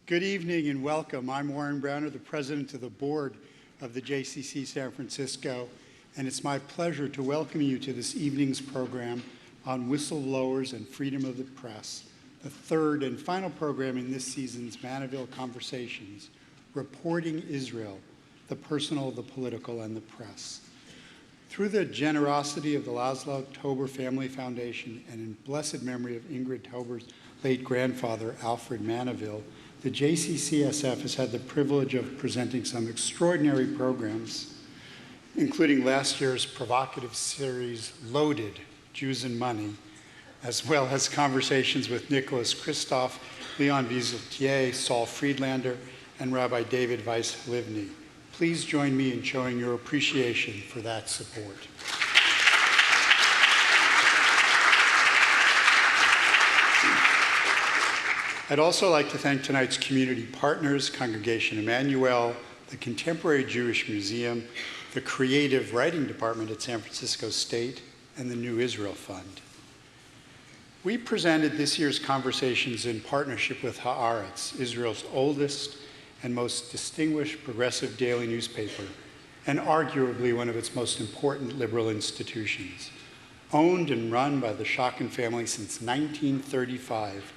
Good evening and welcome. I'm Warren Browner, the president of the board of the JCC San Francisco, and it's my pleasure to welcome you to this evening's program on whistleblowers and freedom of the press, the third and final program in this season's Manovill Conversations, Reporting Israel, the personal, the political, and the press. Through the generosity of the Laszlo Tober Family Foundation and in blessed memory of Ingrid Tober's late grandfather, Alfred Manovill, the JCCSF has had the privilege of presenting some extraordinary programs, including last year's provocative series, Loaded, Jews and Money, as well as conversations with Nicholas Kristof, Leon Wieseltier, Saul Friedlander, and Rabbi David Weiss-Livni. Please join me in showing your appreciation for that support. I'd also like to thank tonight's community partners, Congregation Emmanuel, the Contemporary Jewish Museum, the Creative Writing Department at San Francisco State, and the New Israel Fund. We presented this year's conversations in partnership with Haaretz, Israel's oldest and most distinguished progressive daily newspaper, and arguably one of its most important liberal institutions. Owned and run by the Shakin family since 1935,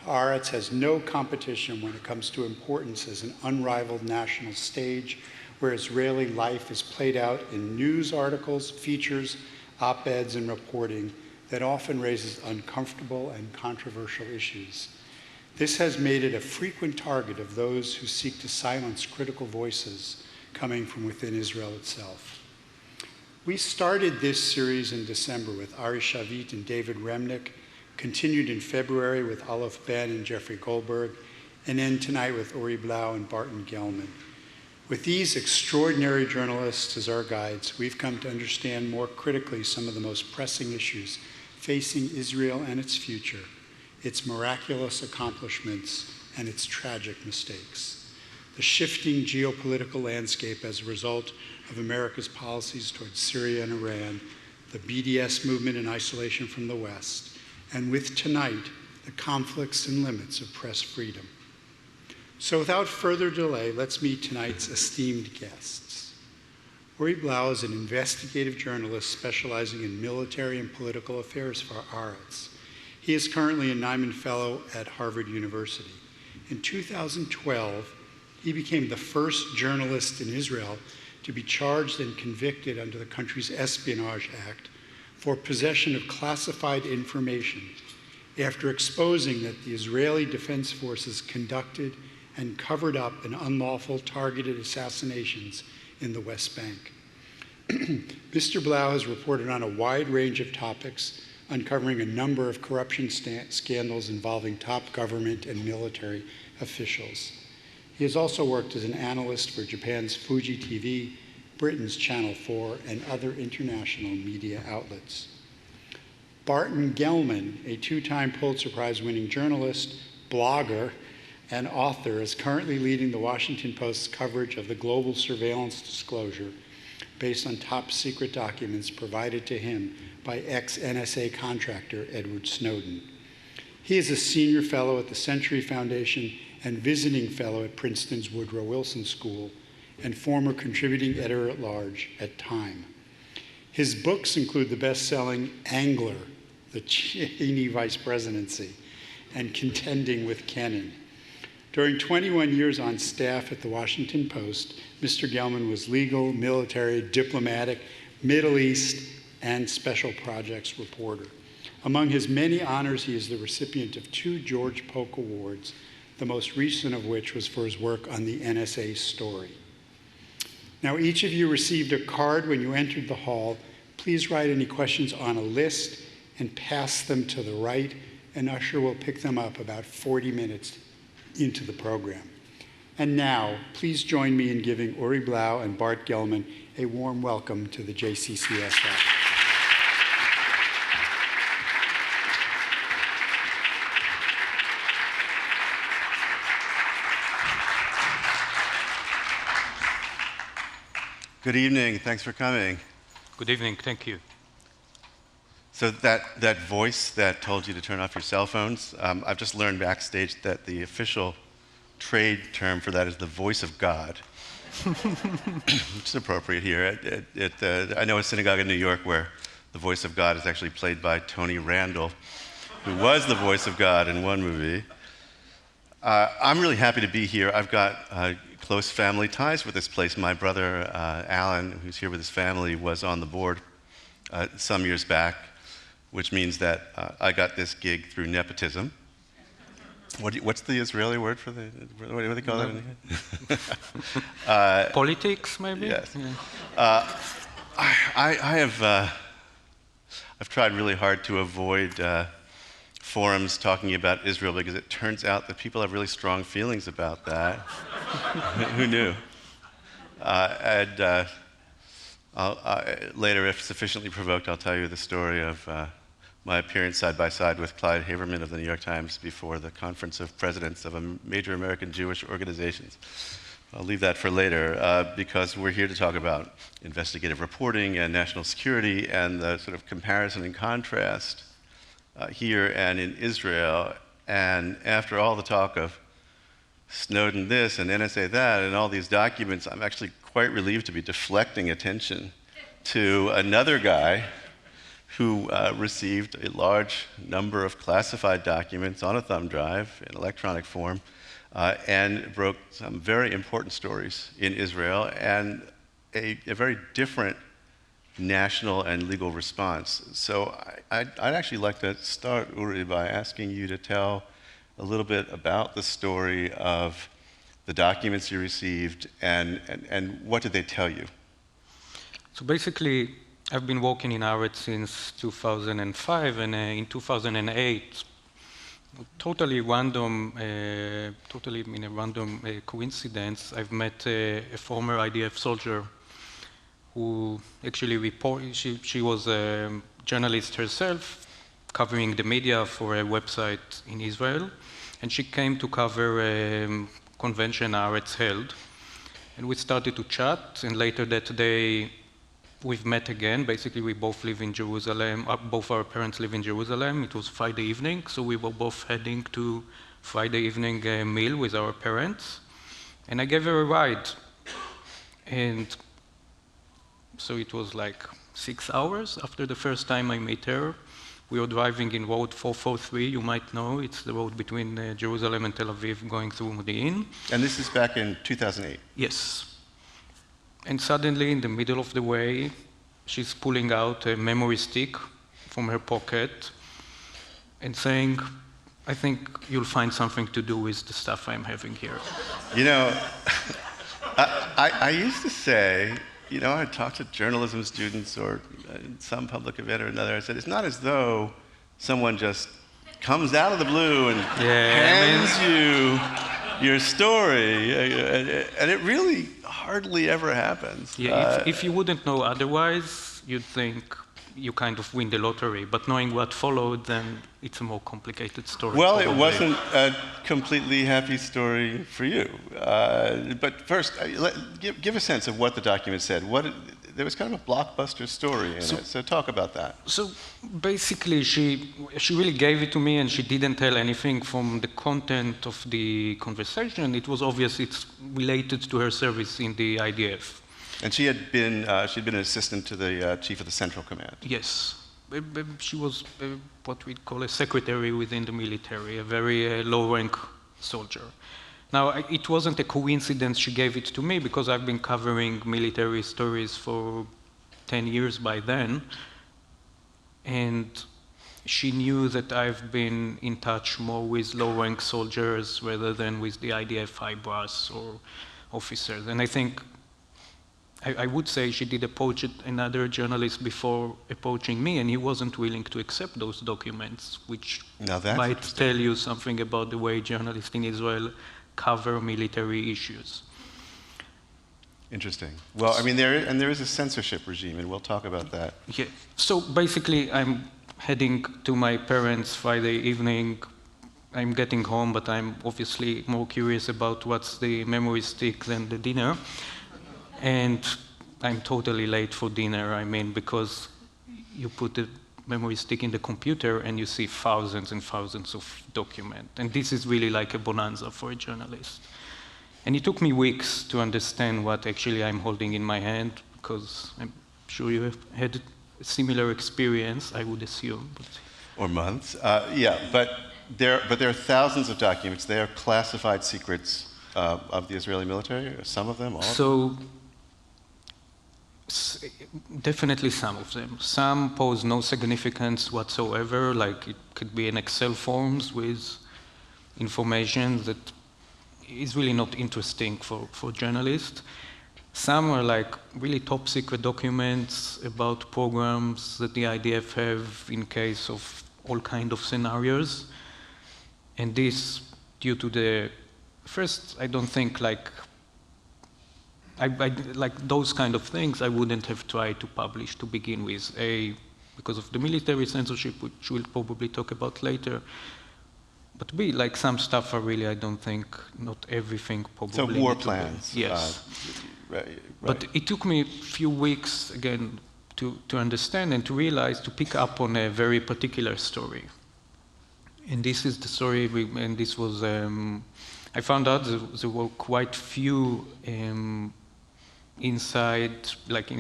Haaretz has no competition when it comes to importance as an unrivaled national stage where Israeli life is played out in news articles, features, op-eds, and reporting that often raises uncomfortable and controversial issues. This has made it a frequent target of those who seek to silence critical voices coming from within Israel itself. We started this series in December with Ari Shavit and David Remnick, continued in February with Aleph Ben and Jeffrey Goldberg, and end tonight with Uri Blau and Barton Gelman. With these extraordinary journalists as our guides, we've come to understand more critically some of the most pressing issues facing Israel and its future, its miraculous accomplishments, and its tragic mistakes. The shifting geopolitical landscape as a result of America's policies towards Syria and Iran, the BDS movement in isolation from the West, and with tonight, the conflicts and limits of press freedom. So without further delay, let's meet tonight's esteemed guests. Uri Blau is an investigative journalist specializing in military and political affairs for Haaretz. He is currently a Nyman Fellow at Harvard University. In 2012, he became the first journalist in Israel to be charged and convicted under the country's Espionage Act for possession of classified information after exposing that the Israeli Defense Forces conducted and covered up an unlawful targeted assassinations in the West Bank. Mr. Blau has reported on a wide range of topics, uncovering a number of corruption scandals involving top government and military officials. He has also worked as an analyst for Japan's Fuji TV, Britain's Channel 4, and other international media outlets. Barton Gelman, a two-time Pulitzer Prize-winning journalist, blogger, and author, is currently leading the Washington Post's coverage of the global surveillance disclosure based on top-secret documents provided to him by ex-NSA contractor Edward Snowden. He is a senior fellow at the Century Foundation and visiting fellow at Princeton's Woodrow Wilson School, and former contributing editor-at-large at Time. His books include the best-selling Angler, the Cheney Vice Presidency, and Contending with Kennan. During 21 years on staff at the Washington Post, Mr. Gelman was legal, military, diplomatic, Middle East, and special projects reporter. Among his many honors, he is the recipient of 2 George Polk Awards, the most recent of which was for his work on the NSA story. Now, each of you received a card when you entered the hall. Please write any questions on a list and pass them to the right, and Usher will pick them up about 40 minutes into the program. And now, please join me in giving Uri Blau and Bart Gelman a warm welcome to the JCCSF. Good evening. Thanks for coming. Good evening. Thank you. So that voice that told you to turn off your cell phones, I've just learned backstage that the official trade term for that is the voice of God, which is appropriate here. I know a synagogue in New York where the voice of God is actually played by Tony Randall, who was the voice of God in one movie. I'm really happy to be here. I've got close family ties with this place. My brother, Alan, who's here with his family, was on the board some years back, which means that I got this gig through nepotism. What's the Israeli word for the, what do they call that? Politics, maybe? Yes. Yeah. I've tried really hard to avoid forums talking about Israel because it turns out that people have really strong feelings about that. Who knew? Later, if sufficiently provoked, I'll tell you the story of my appearance side by side with Clyde Haberman of the New York Times before the Conference of Presidents of major American Jewish organizations. I'll leave that for later because we're here to talk about investigative reporting and national security and the sort of comparison and contrast here and in Israel. And after all the talk of Snowden this and NSA that and all these documents, I'm actually quite relieved to be deflecting attention to another guy who received a large number of classified documents on a thumb drive in electronic form and broke some very important stories in Israel and a very different national and legal response. So I'd actually like to start, Uri, by asking you to tell a little bit about the story of the documents you received and what did they tell you? So basically, I've been working in Haaretz since 2005, and in 2008, totally in a random coincidence, I've met a former IDF soldier who actually she was a journalist herself, covering the media for a website in Israel, and she came to cover a convention Haaretz held, and we started to chat, and later that day, we've met again. Basically, we both live in Jerusalem. Both our parents live in Jerusalem. It was Friday evening, so we were both heading to Friday evening meal with our parents. And I gave her a ride. And so it was like 6 hours after the first time I met her. We were driving in Road 443, you might know. It's the road between Jerusalem and Tel Aviv going through Modi'in. And this is back in 2008? Yes. And suddenly, in the middle of the way, she's pulling out a memory stick from her pocket and saying, I think you'll find something to do with the stuff I'm having here. You know, I used to say, you know, I talked to journalism students or some public event or another. I said, it's not as though someone just comes out of the blue and hands you your story, and it really hardly ever happens. Yeah, if you wouldn't know otherwise, you'd think you kind of win the lottery, but knowing what followed, then it's a more complicated story. Well, probably. It wasn't a completely happy story for you. But first, give a sense of what the document said. There was kind of a blockbuster story in it, so talk about that. So basically, she really gave it to me, and she didn't tell anything from the content of the conversation. It was obvious it's related to her service in the IDF. And she'd been an assistant to the chief of the Central Command. Yes. She was what we'd call a secretary within the military, a very low-rank soldier. Now, it wasn't a coincidence she gave it to me, because I've been covering military stories for 10 years by then, and she knew that I've been in touch more with low-rank soldiers rather than with the IDF high brass or officers. And I think I would say she did approach another journalist before approaching me, and he wasn't willing to accept those documents, which might tell you something about the way journalists in Israel cover military issues. Interesting. Well, I mean, there is a censorship regime, and we'll talk about that. Yeah. So basically, I'm heading to my parents Friday evening. I'm getting home, but I'm obviously more curious about what's the memory stick than the dinner. And I'm totally late for dinner, I mean, because you put the memory stick in the computer, and you see thousands and thousands of documents. And this is really like a bonanza for a journalist. And it took me weeks to understand what actually I'm holding in my hand, because I'm sure you have had a similar experience, I would assume. Or months. Yeah, but there are thousands of documents. They are classified secrets of the Israeli military, some of them, all of them? So, definitely some of them. Some pose no significance whatsoever, like it could be in Excel forms with information that is really not interesting for journalists. Some are like really top secret documents about programs that the IDF have in case of all kind of scenarios. And this, due to the, first, I don't think like those kind of things I wouldn't have tried to publish to begin with, because of the military censorship, which we'll probably talk about later. But B, like some stuff are really, I don't think, not everything probably. So war plans. Yes. Right. But it took me a few weeks, again, to understand and to realize, to pick up on a very particular story. And this is the story, and this was, I found out there were quite few inside, like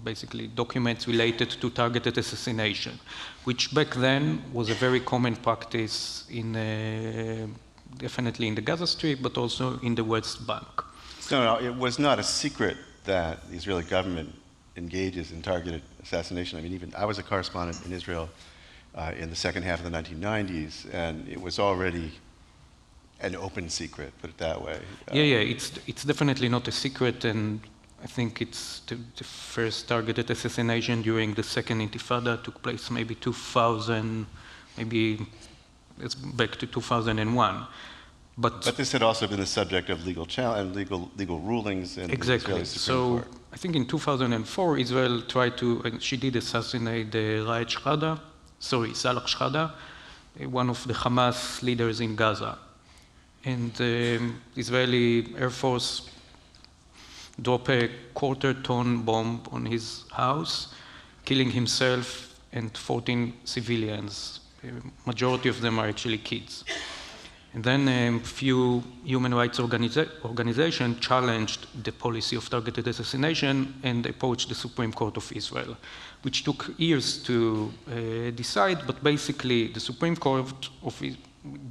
basically documents related to targeted assassination, which back then was a very common practice in, definitely in the Gaza Strip, but also in the West Bank. No, it was not a secret that the Israeli government engages in targeted assassination. I mean, even I was a correspondent in Israel in the second half of the 1990s, and it was already an open secret, put it that way. Yeah, it's definitely not a secret, and I think it's the first targeted assassination during the second Intifada took place maybe 2000, maybe it's back to 2001. But this had also been the subject of legal challenge, legal rulings in the Israeli Supreme Court. I think in 2004, Israel tried to, and she did assassinate Salah Shehada, one of the Hamas leaders in Gaza. And the Israeli Air Force dropped a quarter-ton bomb on his house, killing himself and 14 civilians. Majority of them are actually kids. And then a few human rights organizations challenged the policy of targeted assassination and approached the Supreme Court of Israel, which took years to decide, but basically the Supreme Court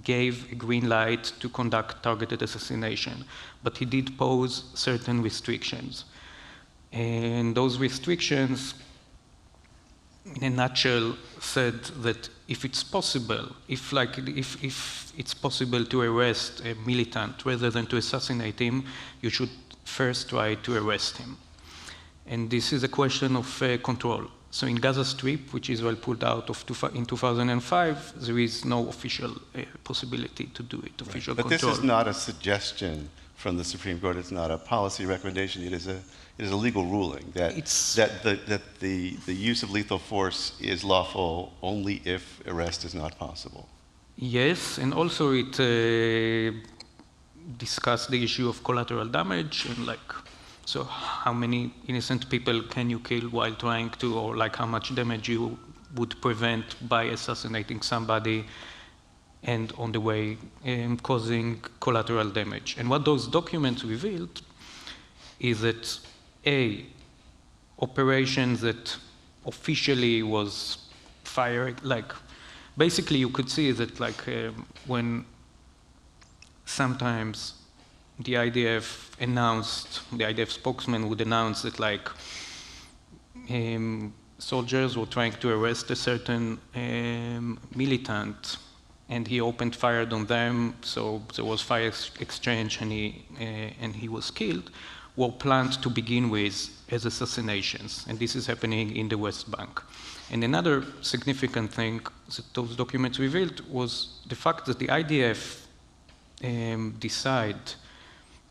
gave a green light to conduct targeted assassination, but he did pose certain restrictions. And those restrictions, in a nutshell, said that if it's possible, if it's possible to arrest a militant rather than to assassinate him, you should first try to arrest him. And this is a question of control. So in Gaza Strip, which Israel pulled out of in 2005, there is no official possibility to do it, official control. But this is not a suggestion from the Supreme Court. It's not a policy recommendation. It is a legal ruling that the use of lethal force is lawful only if arrest is not possible. Yes, and also it discussed the issue of collateral damage and so how many innocent people can you kill while trying to, or how much damage you would prevent by assassinating somebody and on the way causing collateral damage. And what those documents revealed is that operations that officially was fired, basically you could see that when sometimes the IDF spokesman would announce that soldiers were trying to arrest a certain militant, and he opened fire on them, so there was fire exchange and he was killed, were planned to begin with as assassinations, and this is happening in the West Bank. And another significant thing that those documents revealed was the fact that the IDF decide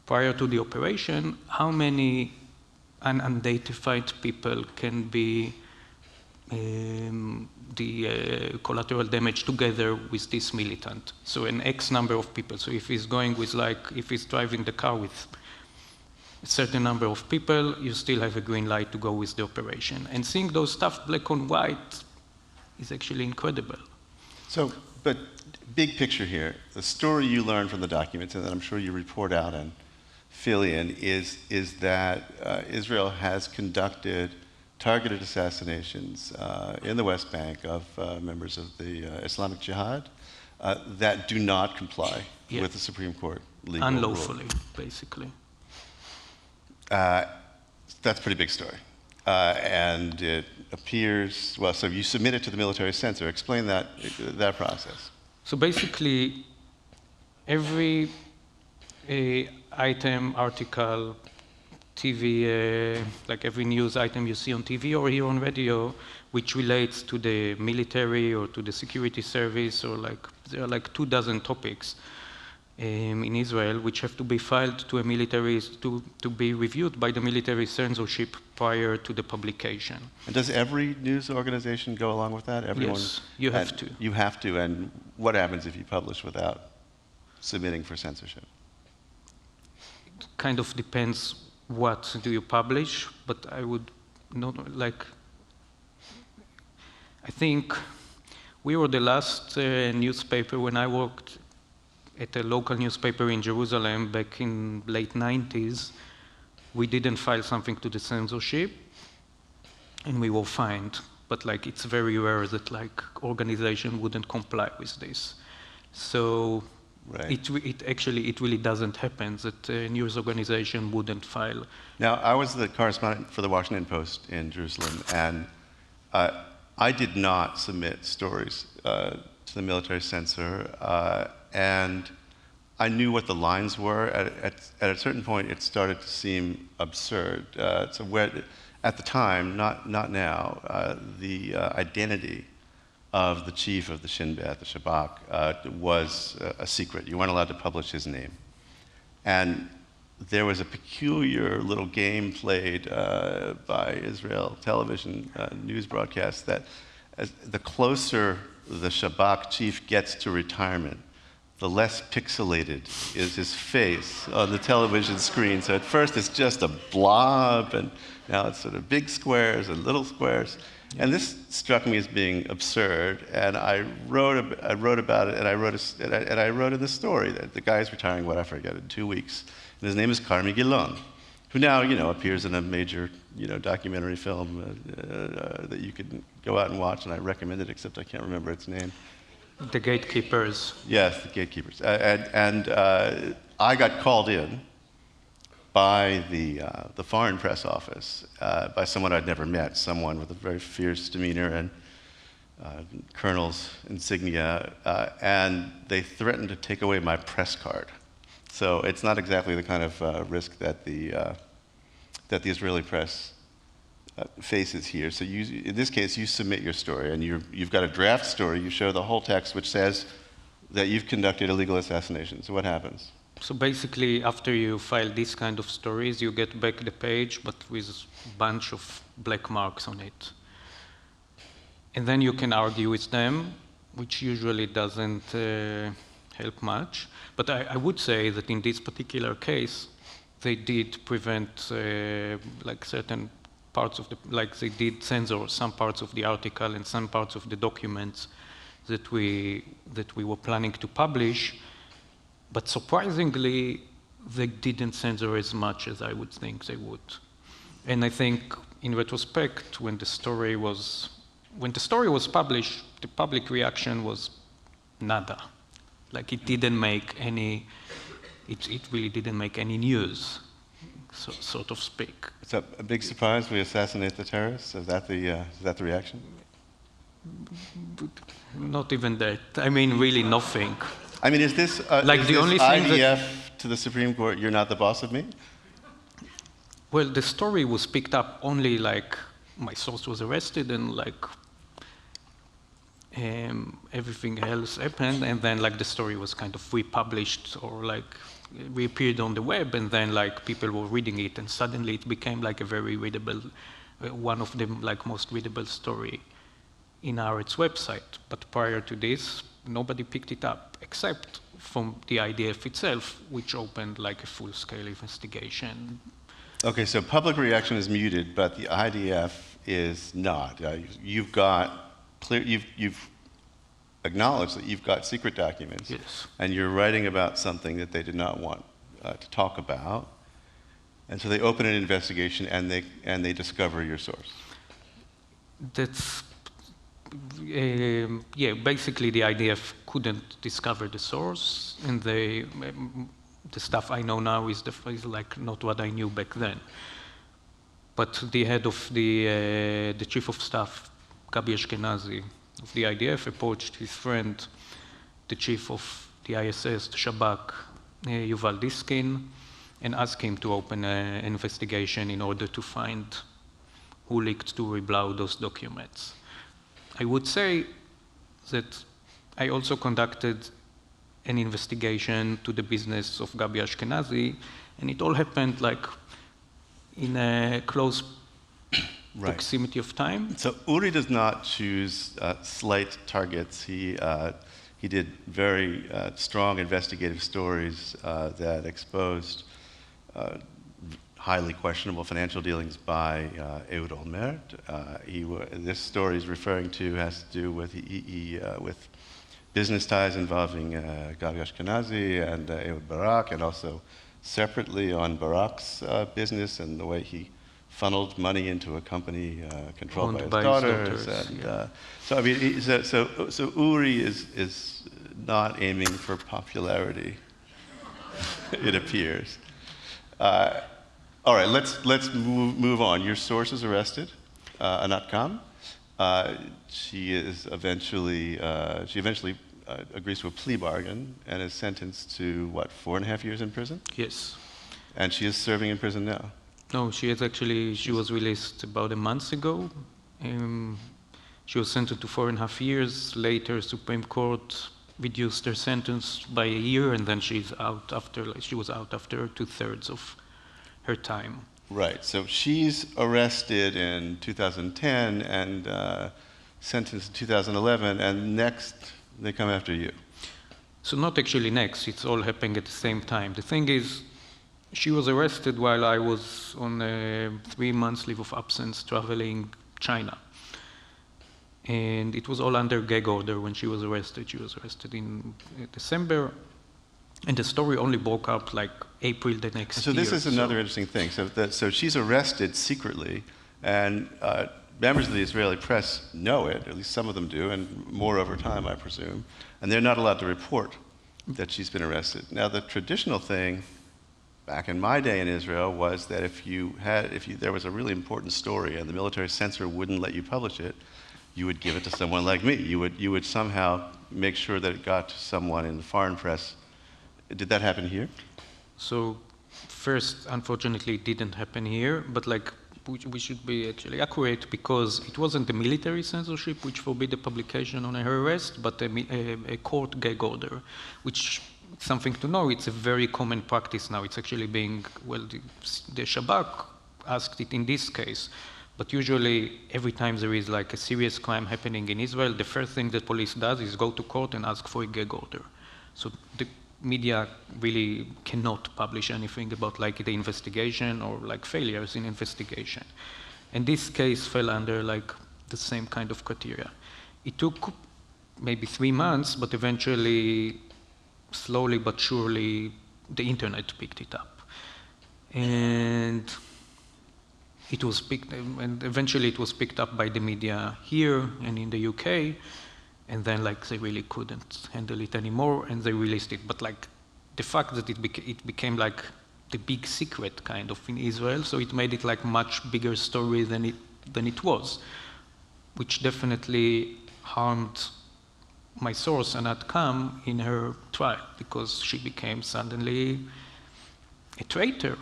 prior to the operation how many unidentified people can be the collateral damage together with this militant. So an X number of people. So if he's going with if he's driving the car with a certain number of people, you still have a green light to go with the operation. And seeing those stuff black on white is actually incredible. So, but big picture here, the story you learn from the documents, and that I'm sure you report out and fill in, is that Israel has conducted targeted assassinations in the West Bank of members of the Islamic Jihad that do not comply with the Supreme Court legal unlawfully, rule. basically. That's a pretty big story. And it appears, well, so you submit it to the military censor. Explain that process. So basically, every item, article, TV, like every news item you see on TV or here on radio, which relates to the military or to the security service, or like, there are like 24 topics in Israel, which have to be filed to a military, to be reviewed by the military censorship prior to the publication. And does every news organization go along with that? Everyone? Yes, you have to. You have to, and what happens if you publish without submitting for censorship? It kind of depends what do you publish, but I would not, like, I think we were the last newspaper when I worked at a local newspaper in Jerusalem back in late 90s. We didn't file something to the censorship, and we were fined. But like, it's very rare that like organization wouldn't comply with this. So right. it really doesn't happen that a news organization wouldn't file. Now, I was the correspondent for the Washington Post in Jerusalem, and I did not submit stories to the military censor, and I knew what the lines were. At a certain point, it started to seem absurd. So at the time, not now, the identity of the chief of the Shin Bet, the Shabak, was a secret. You weren't allowed to publish his name. And there was a peculiar little game played by Israel television news broadcasts that the closer the Shabak chief gets to retirement, the less pixelated is his face on the television screen. So at first it's just a blob, and now it's sort of big squares and little squares. And this struck me as being absurd, and I wrote about it, and I wrote in the story that the guy is retiring, what I forget, in 2 weeks. And his name is Carmi Gilon, who now, appears in a major, documentary film that you could go out and watch, and I recommend it, except I can't remember its name. The Gatekeepers. Yes, the Gatekeepers. And I got called in by the Foreign Press Office, by someone I'd never met, someone with a very fierce demeanor and colonel's insignia, and they threatened to take away my press card. So it's not exactly the kind of risk that the Israeli press faces here. So in this case, you submit your story, and you've got a draft story. You show the whole text, which says that you've conducted illegal assassinations. So what happens? So basically, after you file these kind of stories, you get back the page, but with a bunch of black marks on it. And then you can argue with them, which usually doesn't help much. But I would say that in this particular case, they did prevent like certain parts of they did censor some parts of the article and some parts of the documents that we were planning to publish. But surprisingly, they didn't censor as much as I would think they would. And I think, in retrospect, when the story was published, the public reaction was nada. Like, it didn't make any. It really didn't make any news, so to speak. It's a big surprise. We assassinate the terrorists. Is that the reaction? Not even that. I mean, really nothing. I mean, is this like is the this only thing IDF to the Supreme Court? You're not the boss of me. Well, the story was picked up only like my source was arrested and like everything else happened, and then like the story was kind of republished or like reappeared on the web, and then like people were reading it, and suddenly it became like a very readable, one of the like most readable story in Haaretz website. But prior to this, nobody picked it up except from the IDF itself, which opened like a full-scale investigation Okay, so public reaction is muted, but the IDF is not. You've acknowledged that you've got secret documents, Yes. and you're writing about something that they did not want to talk about, and so they open an investigation and they discover your source. That's yeah. Basically, the IDF couldn't discover the source, and the stuff I know now is like not what I knew back then. But the head of the chief of staff, Gabi Ashkenazi, of the IDF, approached his friend, the chief of the ISS, the Shabak, Yuval Diskin, and asked him to open an investigation in order to find who leaked to Uri Blau those documents. I would say that I also conducted an investigation to the business of Gabi Ashkenazi, and it all happened like in a close proximity of time. So Uri does not choose slight targets. He did very strong investigative stories that exposed highly questionable financial dealings by Ehud Olmert. This story is referring to has to do with with business ties involving Gabi Ashkenazi and Ehud Barak, and also separately on Barak's business and the way he funneled money into a company controlled by his daughters. And, yeah. So I mean, so Uri is not aiming for popularity. It appears. All right, let's move on. Your source is arrested, Anat Kam. She eventually agrees to a plea bargain and is sentenced to what, 4.5 years in prison? Yes. And she is serving in prison now. No, she was released about a month ago. She was sentenced to 4.5 years. Later, Supreme Court reduced her sentence by a year, and then she was out after 2/3 of her time. Right. So she's arrested in 2010 and sentenced in 2011, and next they come after you. So not actually next. It's all happening at the same time. The thing is, she was arrested while I was on a 3 months leave of absence traveling China. And it was all under gag order when she was arrested. She was arrested in December, and the story only broke up like April the next year. So this is another interesting thing. So she's arrested secretly, and members of the Israeli press know it, at least some of them do, and more over time, I presume, and they're not allowed to report that she's been arrested. Now, the traditional thing back in my day in Israel was that if there was a really important story and the military censor wouldn't let you publish it, you would give it to someone like me. You would somehow make sure that it got to someone in the foreign press. Did that happen here? So first, unfortunately, it didn't happen here, but like we should be actually accurate, because it wasn't the military censorship which forbid the publication on her arrest, but a court gag order, which, something to know, it's a very common practice now. It's actually being, well, the Shabak asked it in this case, but usually every time there is like a serious crime happening in Israel, the first thing that police does is go to court and ask for a gag order. So the media really cannot publish anything about like the investigation or like failures in investigation. And this case fell under like the same kind of criteria. It took maybe 3 months, but eventually, slowly but surely, the internet picked it up. And it was and eventually it was picked up by the media here and in the UK. And then, like, they really couldn't handle it anymore, and they released it. But like, the fact that it became like the big secret kind of in Israel, so it made it like much bigger story than it was, which definitely harmed my source, Anat Kam, in her trial, because she became suddenly a traitor,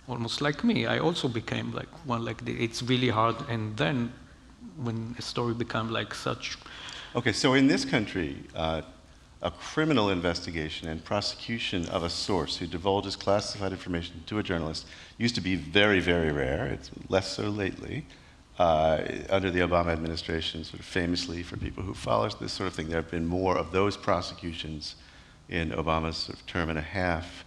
almost like me. I also became like one like it's really hard, and then when a story becomes like such. Okay, so in this country, a criminal investigation and prosecution of a source who divulges classified information to a journalist used to be very, very rare. It's less so lately. Under the Obama administration, sort of famously, for people who follow this sort of thing, there have been more of those prosecutions in Obama's sort of term and a half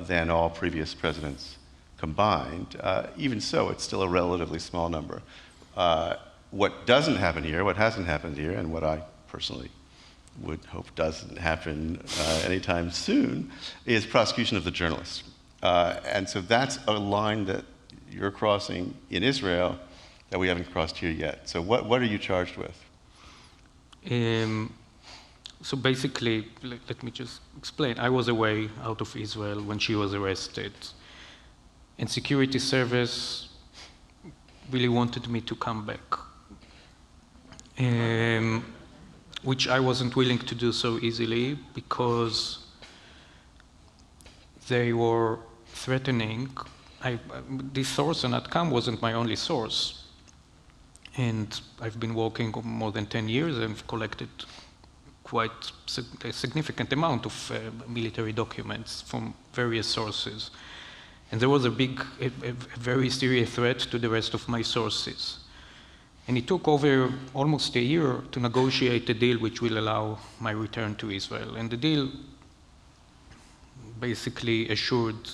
than all previous presidents combined. Even so, it's still a relatively small number. What doesn't happen here, what hasn't happened here, and what I personally would hope doesn't happen anytime soon, is prosecution of the journalists. And so that's a line that you're crossing in Israel that we haven't crossed here yet. So what are you charged with? So basically, let me just explain. I was away out of Israel when she was arrested. And security service really wanted me to come back, which I wasn't willing to do so easily because they were threatening. This source on Atcam wasn't my only source. And I've been working more than 10 years and collected quite a significant amount of military documents from various sources. And there was a very serious threat to the rest of my sources. And it took over almost a year to negotiate a deal which will allow my return to Israel. And the deal basically assured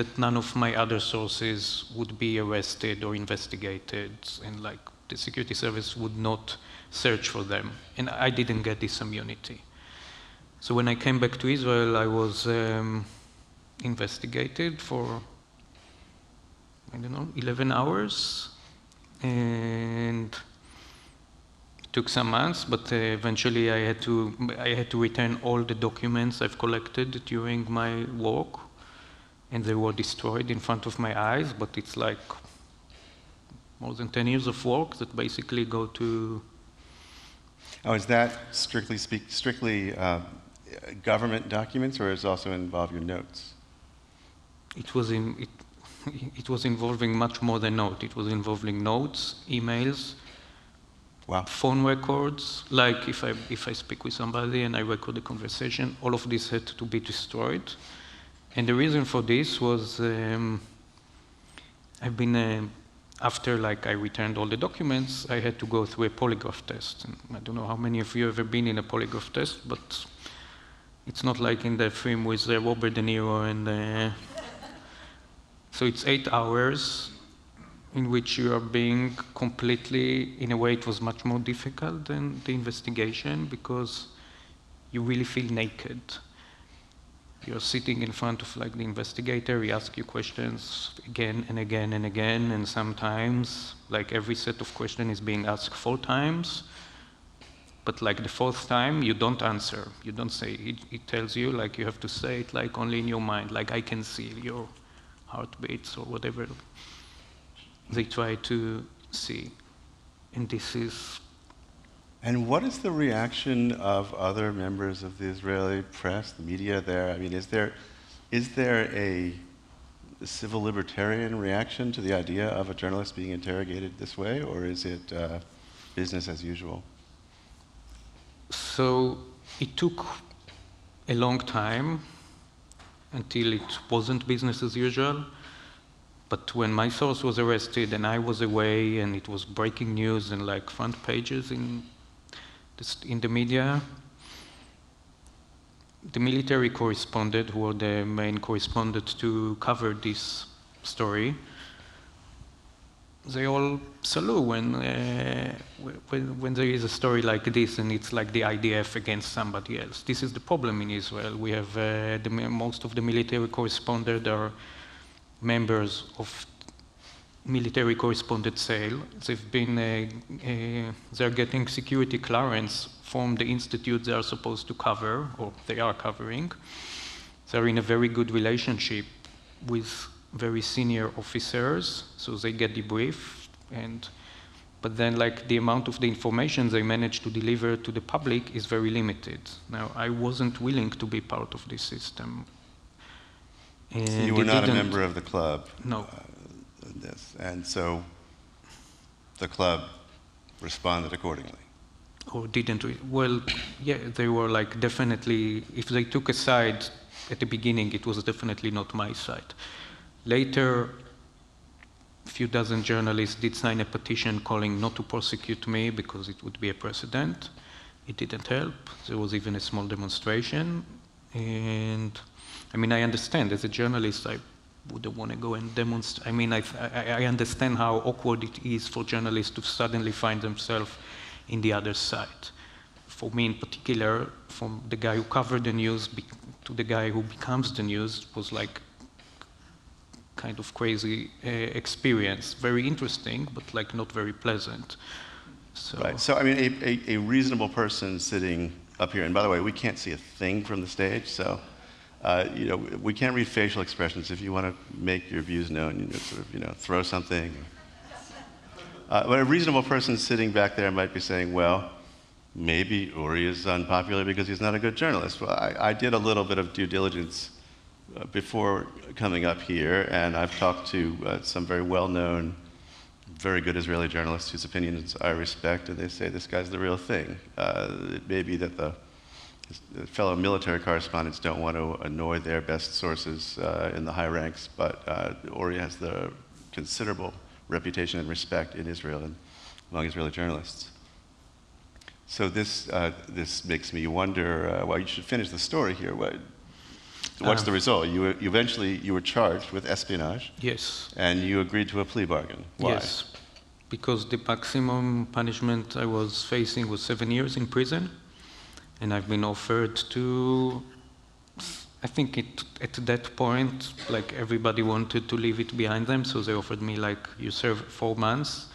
that none of my other sources would be arrested or investigated, and like the security service would not search for them. And I didn't get this immunity. So when I came back to Israel, I was investigated for, 11 hours, and it took some months, but eventually I had to return all the documents I've collected during my work, and they were destroyed in front of my eyes, but it's like more than 10 years of work that basically go to... Oh, is that strictly government documents, or does it also involve your notes? It was involving much more than notes. It was involving notes, emails, wow, phone records. Like if I speak with somebody and I record a conversation, all of this had to be destroyed. And the reason for this was I've been after I returned all the documents, I had to go through a polygraph test. And I don't know how many of you have ever been in a polygraph test, but it's not like in the film with Robert De Niro and so it's 8 hours in which you are being completely, in a way it was much more difficult than the investigation because you really feel naked. You're sitting in front of the investigator, he asks you questions again and again and again, and sometimes every set of questions is being asked 4 times, but the 4th time you don't answer, you don't say, it tells you you have to say it only in your mind, I can see your heartbeats or whatever they try to see. And this is... And what is the reaction of other members of the Israeli press, the media there? I mean, is there a civil libertarian reaction to the idea of a journalist being interrogated this way, or is it business as usual? So it took a long time until it wasn't business as usual. But when my source was arrested and I was away and it was breaking news and front pages in the media, the military correspondent, who were the main correspondent to cover this story, they all salute when there is a story like this and it's the IDF against somebody else. This is the problem in Israel. We have most of the military correspondents are members of military correspondent sale. They've been, they're getting security clearance from the institute they are supposed to cover, or they are covering. They're in a very good relationship with very senior officers, so they get debriefed, but then the amount of the information they manage to deliver to the public is very limited. Now, I wasn't willing to be part of this system. And so you were not a member of the club? No. And so the club responded accordingly? Or didn't? Well, yeah, they were definitely, if they took a side at the beginning, it was definitely not my side. Later, a few dozen journalists did sign a petition calling not to prosecute me because it would be a precedent. It didn't help. There was even a small demonstration. And I mean, I understand, as a journalist, I wouldn't want to go and demonstrate. I mean, I understand how awkward it is for journalists to suddenly find themselves in the other side. For me in particular, from the guy who covered the news to the guy who becomes the news, was like kind of crazy experience. Very interesting, but like not very pleasant. So. Right. So I mean, a reasonable person sitting up here, and by the way, we can't see a thing from the stage, so you know, we can't read facial expressions. If you want to make your views known, you know, sort of, you know, throw something. But a reasonable person sitting back there might be saying, well, maybe Uri is unpopular because he's not a good journalist. Well, I did a little bit of due diligence before coming up here, and I've talked to some very well-known, very good Israeli journalists whose opinions I respect, and they say this guy's the real thing. It may be that the fellow military correspondents don't want to annoy their best sources in the high ranks, but Uri has the considerable reputation and respect in Israel and among Israeli journalists. So this makes me wonder, well, you should finish the story here. What's the result? You eventually were charged with espionage. Yes. And you agreed to a plea bargain. Why? Yes, because the maximum punishment I was facing was 7 years in prison, and I've been offered to, I think at that point, like everybody wanted to leave it behind them, so they offered me like, you serve 4 months,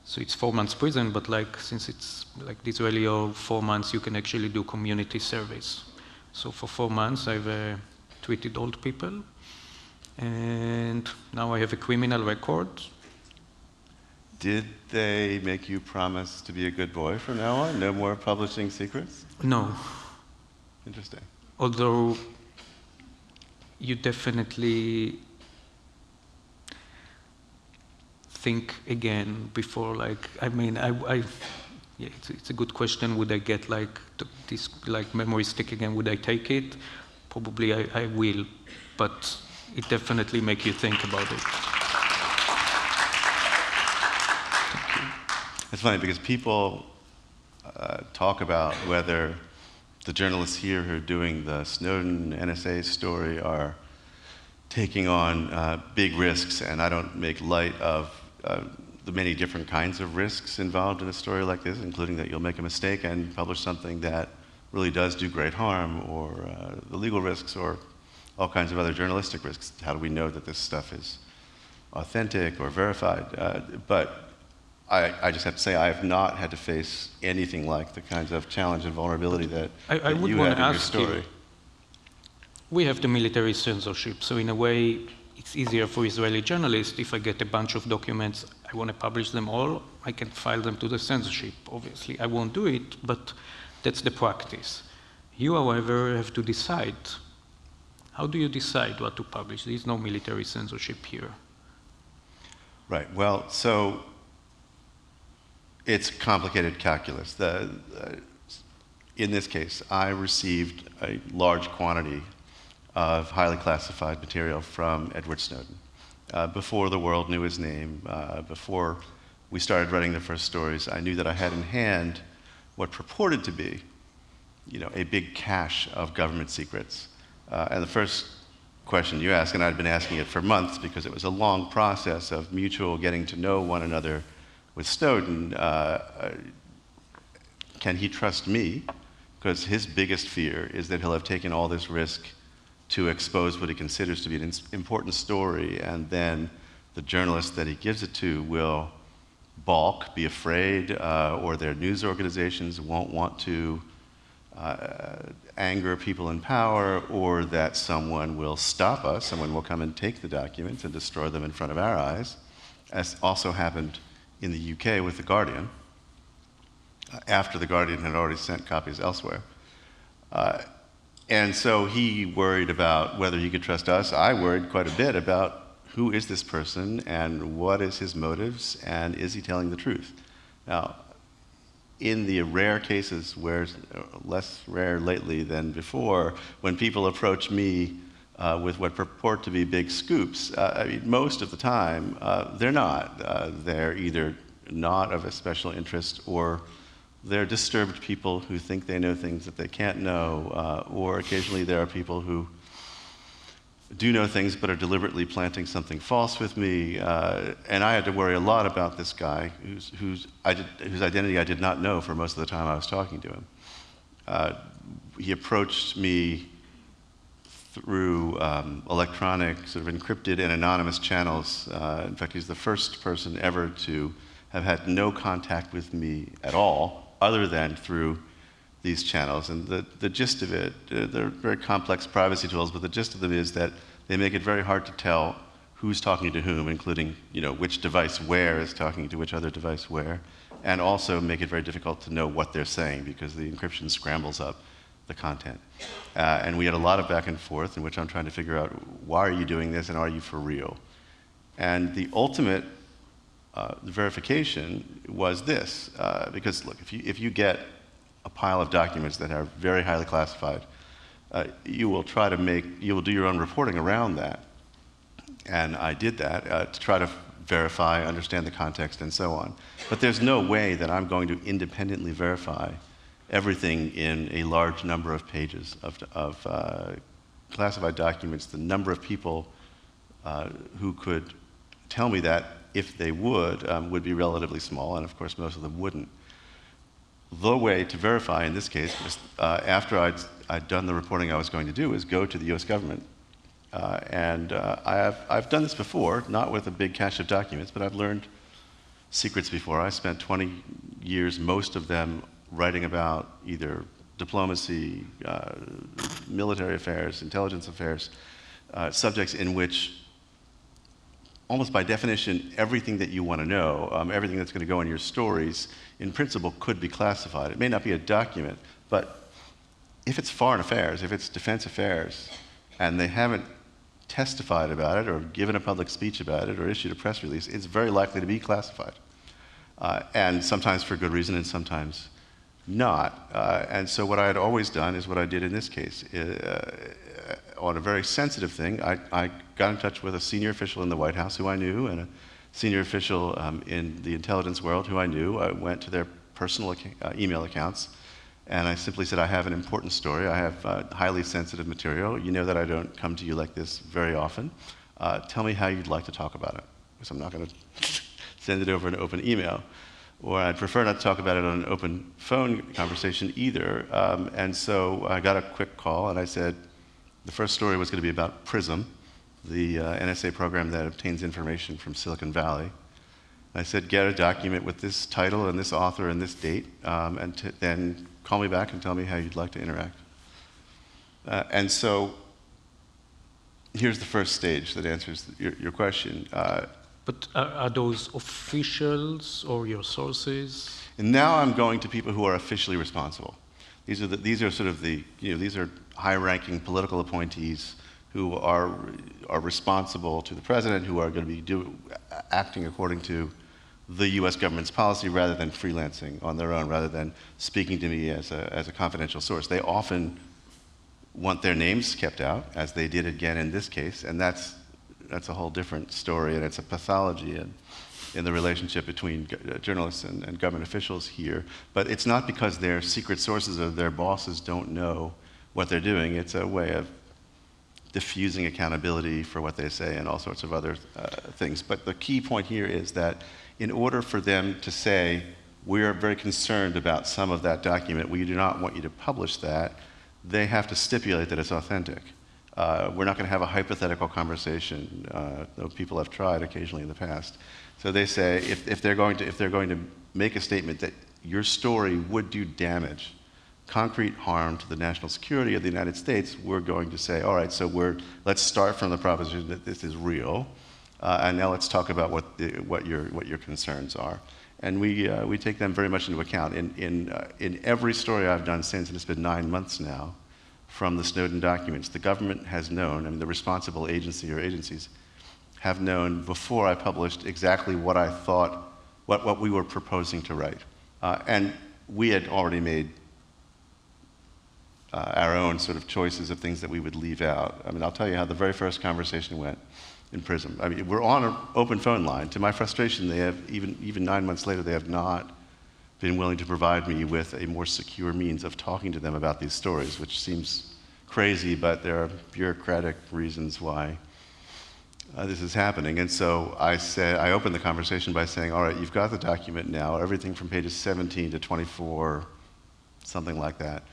so it's 4 months prison, but like since it's like the Israeli law, 4 months you can actually do community service. So for 4 months I've treated old people, and now I have a criminal record. Did they make you promise to be a good boy from now on? No more publishing secrets? No. Interesting. Although you definitely think again before, like, I mean, yeah, it's a good question. Would I get like this like memory stick again? Would I take it? Probably I will, but it definitely makes you think about it. It's funny because people talk about whether the journalists here who are doing the Snowden NSA story are taking on big risks, and I don't make light of the many different kinds of risks involved in a story like this, including that you'll make a mistake and publish something that really does do great harm, or the legal risks, or all kinds of other journalistic risks. How do we know that this stuff is authentic or verified? But I just have to say I have not had to face anything like the kinds of challenge and vulnerability that would you want have to in your ask story. you, we have the military censorship, so in a way it's easier for Israeli journalists. If I get a bunch of documents, I want to publish them all, I can file them to the censorship. Obviously, I won't do it, but that's the practice. You, however, have to decide. How do you decide what to publish? There is no military censorship here. Right. Well, so it's complicated calculus. In this case, I received a large quantity of highly classified material from Edward Snowden. Before the world knew his name, before we started writing the first stories, I knew that I had in hand what purported to be, you know, a big cache of government secrets. And the first question you asked, and I'd been asking it for months because it was a long process of mutual getting to know one another with Snowden, can he trust me? Because his biggest fear is that he'll have taken all this risk to expose what he considers to be an important story, and then the journalist that he gives it to will balk, be afraid, or their news organizations won't want to anger people in power, or that someone will stop us, someone will come and take the documents and destroy them in front of our eyes, as also happened in the UK with The Guardian, after The Guardian had already sent copies elsewhere. And so he worried about whether he could trust us. I worried quite a bit about who is this person and what is his motives and is he telling the truth. Now, in the rare cases where, less rare lately than before, when people approach me with what purport to be big scoops, I mean, most of the time, they're not. They're either not of a special interest, or they're disturbed people who think they know things that they can't know, or occasionally there are people who do know things but are deliberately planting something false with me. And I had to worry a lot about this guy whose identity I did not know for most of the time I was talking to him. He approached me through electronic, sort of encrypted and anonymous channels. In fact, he's the first person ever to have had no contact with me at all, other than through these channels. And the gist of it, they're very complex privacy tools, but the gist of them is that they make it very hard to tell who's talking to whom, including which device where is talking to which other device where, and also make it very difficult to know what they're saying because the encryption scrambles up the content. And we had a lot of back and forth in which I'm trying to figure out, why are you doing this and are you for real? And the ultimate verification was this, because look, if you get a pile of documents that are very highly classified, you will do your own reporting around that. And I did that to try to verify, understand the context, and so on. But there's no way that I'm going to independently verify everything in a large number of pages of classified documents. The number of people who could tell me that, if they would be relatively small, and of course most of them wouldn't. The way to verify in this case was, after I'd done the reporting I was going to do, is go to the U.S. government. I've done this before, not with a big cache of documents, but I've learned secrets before. I spent 20 years, most of them, writing about either diplomacy, military affairs, intelligence affairs, subjects in which, almost by definition, everything that you want to know, everything that's going to go in your stories, in principle, could be classified. It may not be a document, but if it's foreign affairs, if it's defense affairs, and they haven't testified about it or given a public speech about it or issued a press release, it's very likely to be classified. And sometimes for good reason and sometimes not. And so what I had always done is what I did in this case. On a very sensitive thing, I got in touch with a senior official in the White House who I knew, and a senior official in the intelligence world who I knew. I went to their personal email accounts, and I simply said, I have an important story. I have highly sensitive material. You know that I don't come to you like this very often. Tell me how you'd like to talk about it, because I'm not going to send it over an open email. Or I'd prefer not to talk about it on an open phone conversation either. And so I got a quick call, and I said, the first story was going to be about PRISM, the NSA program that obtains information from Silicon Valley. I said, get a document with this title and this author and this date, and then call me back and tell me how you'd like to interact. And so here's the first stage that answers your question. But are those officials or your sources? And now I'm going to people who are officially responsible. These are sort of these are high-ranking political appointees who are responsible to the president, who are going to be acting according to the U.S. government's policy rather than freelancing on their own, rather than speaking to me as a confidential source. They often want their names kept out, as they did again in this case, and that's a whole different story, and it's a pathology in the relationship between journalists and government officials here. But it's not because they're secret sources or their bosses don't know what they're doing. It's a way of diffusing accountability for what they say and all sorts of other things. But the key point here is that in order for them to say, we are very concerned about some of that document, we do not want you to publish that, they have to stipulate that it's authentic. We're not going to have a hypothetical conversation, though people have tried occasionally in the past. So they say, if they're going to make a statement that your story would do damage, concrete harm to the national security of the United States, we're going to say, all right, so let's start from the proposition that this is real, and now let's talk about what your concerns are. And we take them very much into account. In every story I've done since, and it's been 9 months now, from the Snowden documents, the government has known, I mean the responsible agency or agencies have known before I published exactly what I thought, what we were proposing to write. And we had already made our own sort of choices of things that we would leave out. I mean, I'll tell you how the very first conversation went in PRISM. I mean, we're on an open phone line. To my frustration, they have, even 9 months later, they have not been willing to provide me with a more secure means of talking to them about these stories, which seems crazy, but there are bureaucratic reasons why this is happening. And so I opened the conversation by saying, all right, you've got the document now, everything from pages 17 to 24, something like that.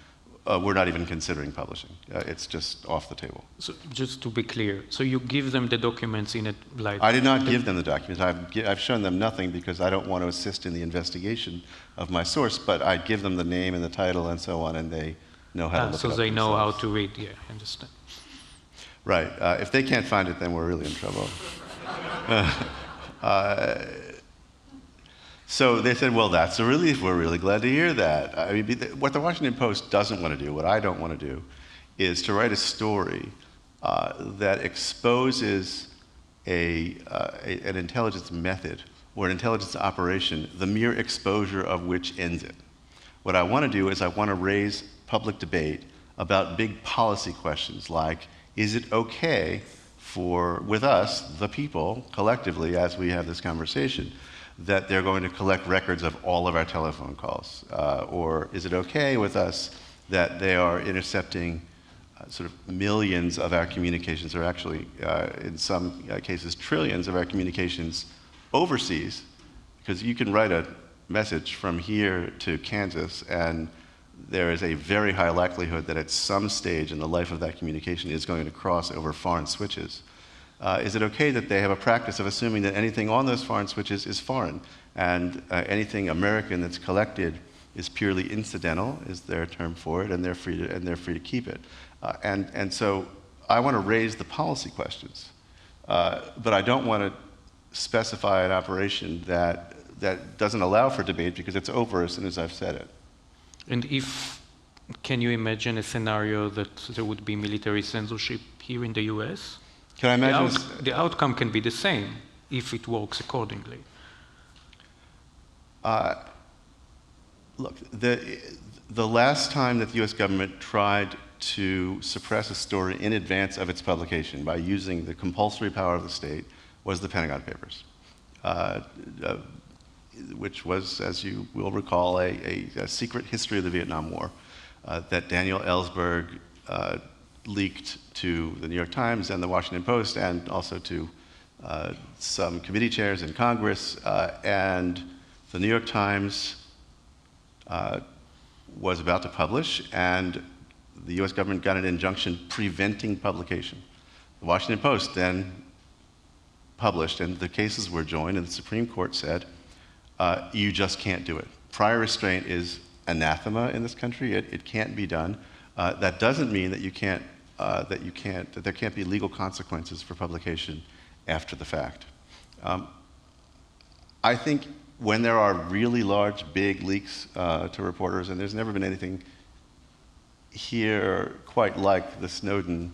We're not even considering publishing. It's just off the table. So just to be clear, so you give them the documents in it like... I did not give them the documents. I've shown them nothing because I don't want to assist in the investigation of my source, but I give them the name and the title and so on, and they know how to look it up So they know how themselves. to read, yeah, I understand. Right. If they can't find it, then we're really in trouble. So they said, well, that's a relief. We're really glad to hear that. I mean, what the Washington Post doesn't want to do, what I don't want to do, is to write a story that exposes an intelligence method or an intelligence operation, the mere exposure of which ends it. What I want to do is I want to raise public debate about big policy questions like, is it okay with us, the people, collectively, as we have this conversation, that they're going to collect records of all of our telephone calls? Or is it okay with us that they are intercepting sort of millions of our communications, or actually, in some cases, trillions of our communications overseas? Because you can write a message from here to Kansas, and there is a very high likelihood that at some stage in the life of that communication is going to cross over foreign switches. Is it okay that they have a practice of assuming that anything on those foreign switches is foreign, and anything American that's collected is purely incidental, is their term for it, and they're free to keep it? And so I want to raise the policy questions, but I don't want to specify an operation that doesn't allow for debate because it's over as soon as I've said it. And can you imagine a scenario that there would be military censorship here in the U.S.? Can I imagine the outcome can be the same if it works accordingly. Look, the last time that the U.S. government tried to suppress a story in advance of its publication by using the compulsory power of the state was the Pentagon Papers, which was, as you will recall, a secret history of the Vietnam War that Daniel Ellsberg leaked to the New York Times and the Washington Post, and also to some committee chairs in Congress. And the New York Times was about to publish, and the U.S. government got an injunction preventing publication. The Washington Post then published, and the cases were joined, and the Supreme Court said, you just can't do it. Prior restraint is anathema in this country. It can't be done. That doesn't mean that that there can't be legal consequences for publication after the fact. I think when there are really large, big leaks to reporters, and there's never been anything here quite like the Snowden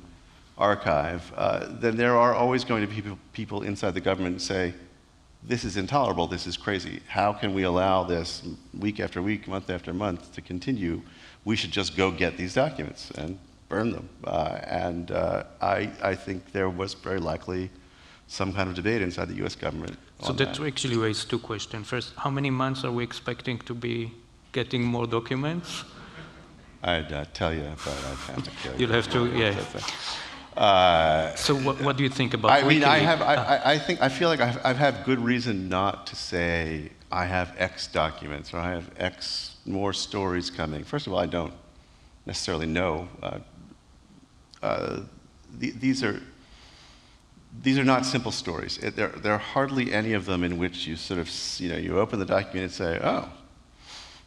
archive, then there are always going to be people inside the government who say, this is intolerable, this is crazy. How can we allow this week after week, month after month to continue? We should just go get these documents and burn them. I think there was very likely some kind of debate inside the U.S. government. So that actually raises two questions. First, how many months are we expecting to be getting more documents? I'd tell you, but I'd have to kill you. You'll have to, yeah. So what do you think about I feel like I've had good reason not to say I have X documents or I have X more stories coming. First of all, I don't necessarily know. These are not simple stories. There are hardly any of them in which you sort of, you open the document and say, oh,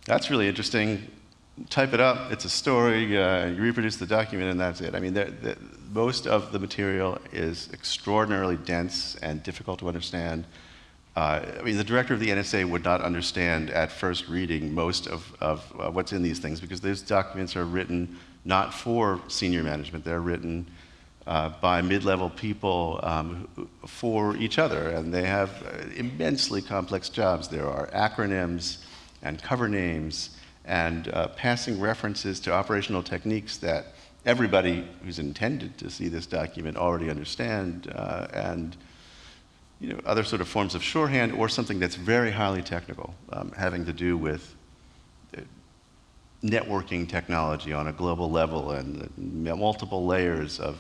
that's really interesting. Type it up, it's a story, you reproduce the document, and that's it. I mean, most of the material is extraordinarily dense and difficult to understand. I mean, the director of the NSA would not understand at first reading most of what's in these things, because these documents are written not for senior management. They're written by mid-level people for each other, and they have immensely complex jobs. There are acronyms and cover names and passing references to operational techniques that everybody who's intended to see this document already understand, and other sort of forms of shorthand, or something that's very highly technical, having to do with networking technology on a global level and multiple layers of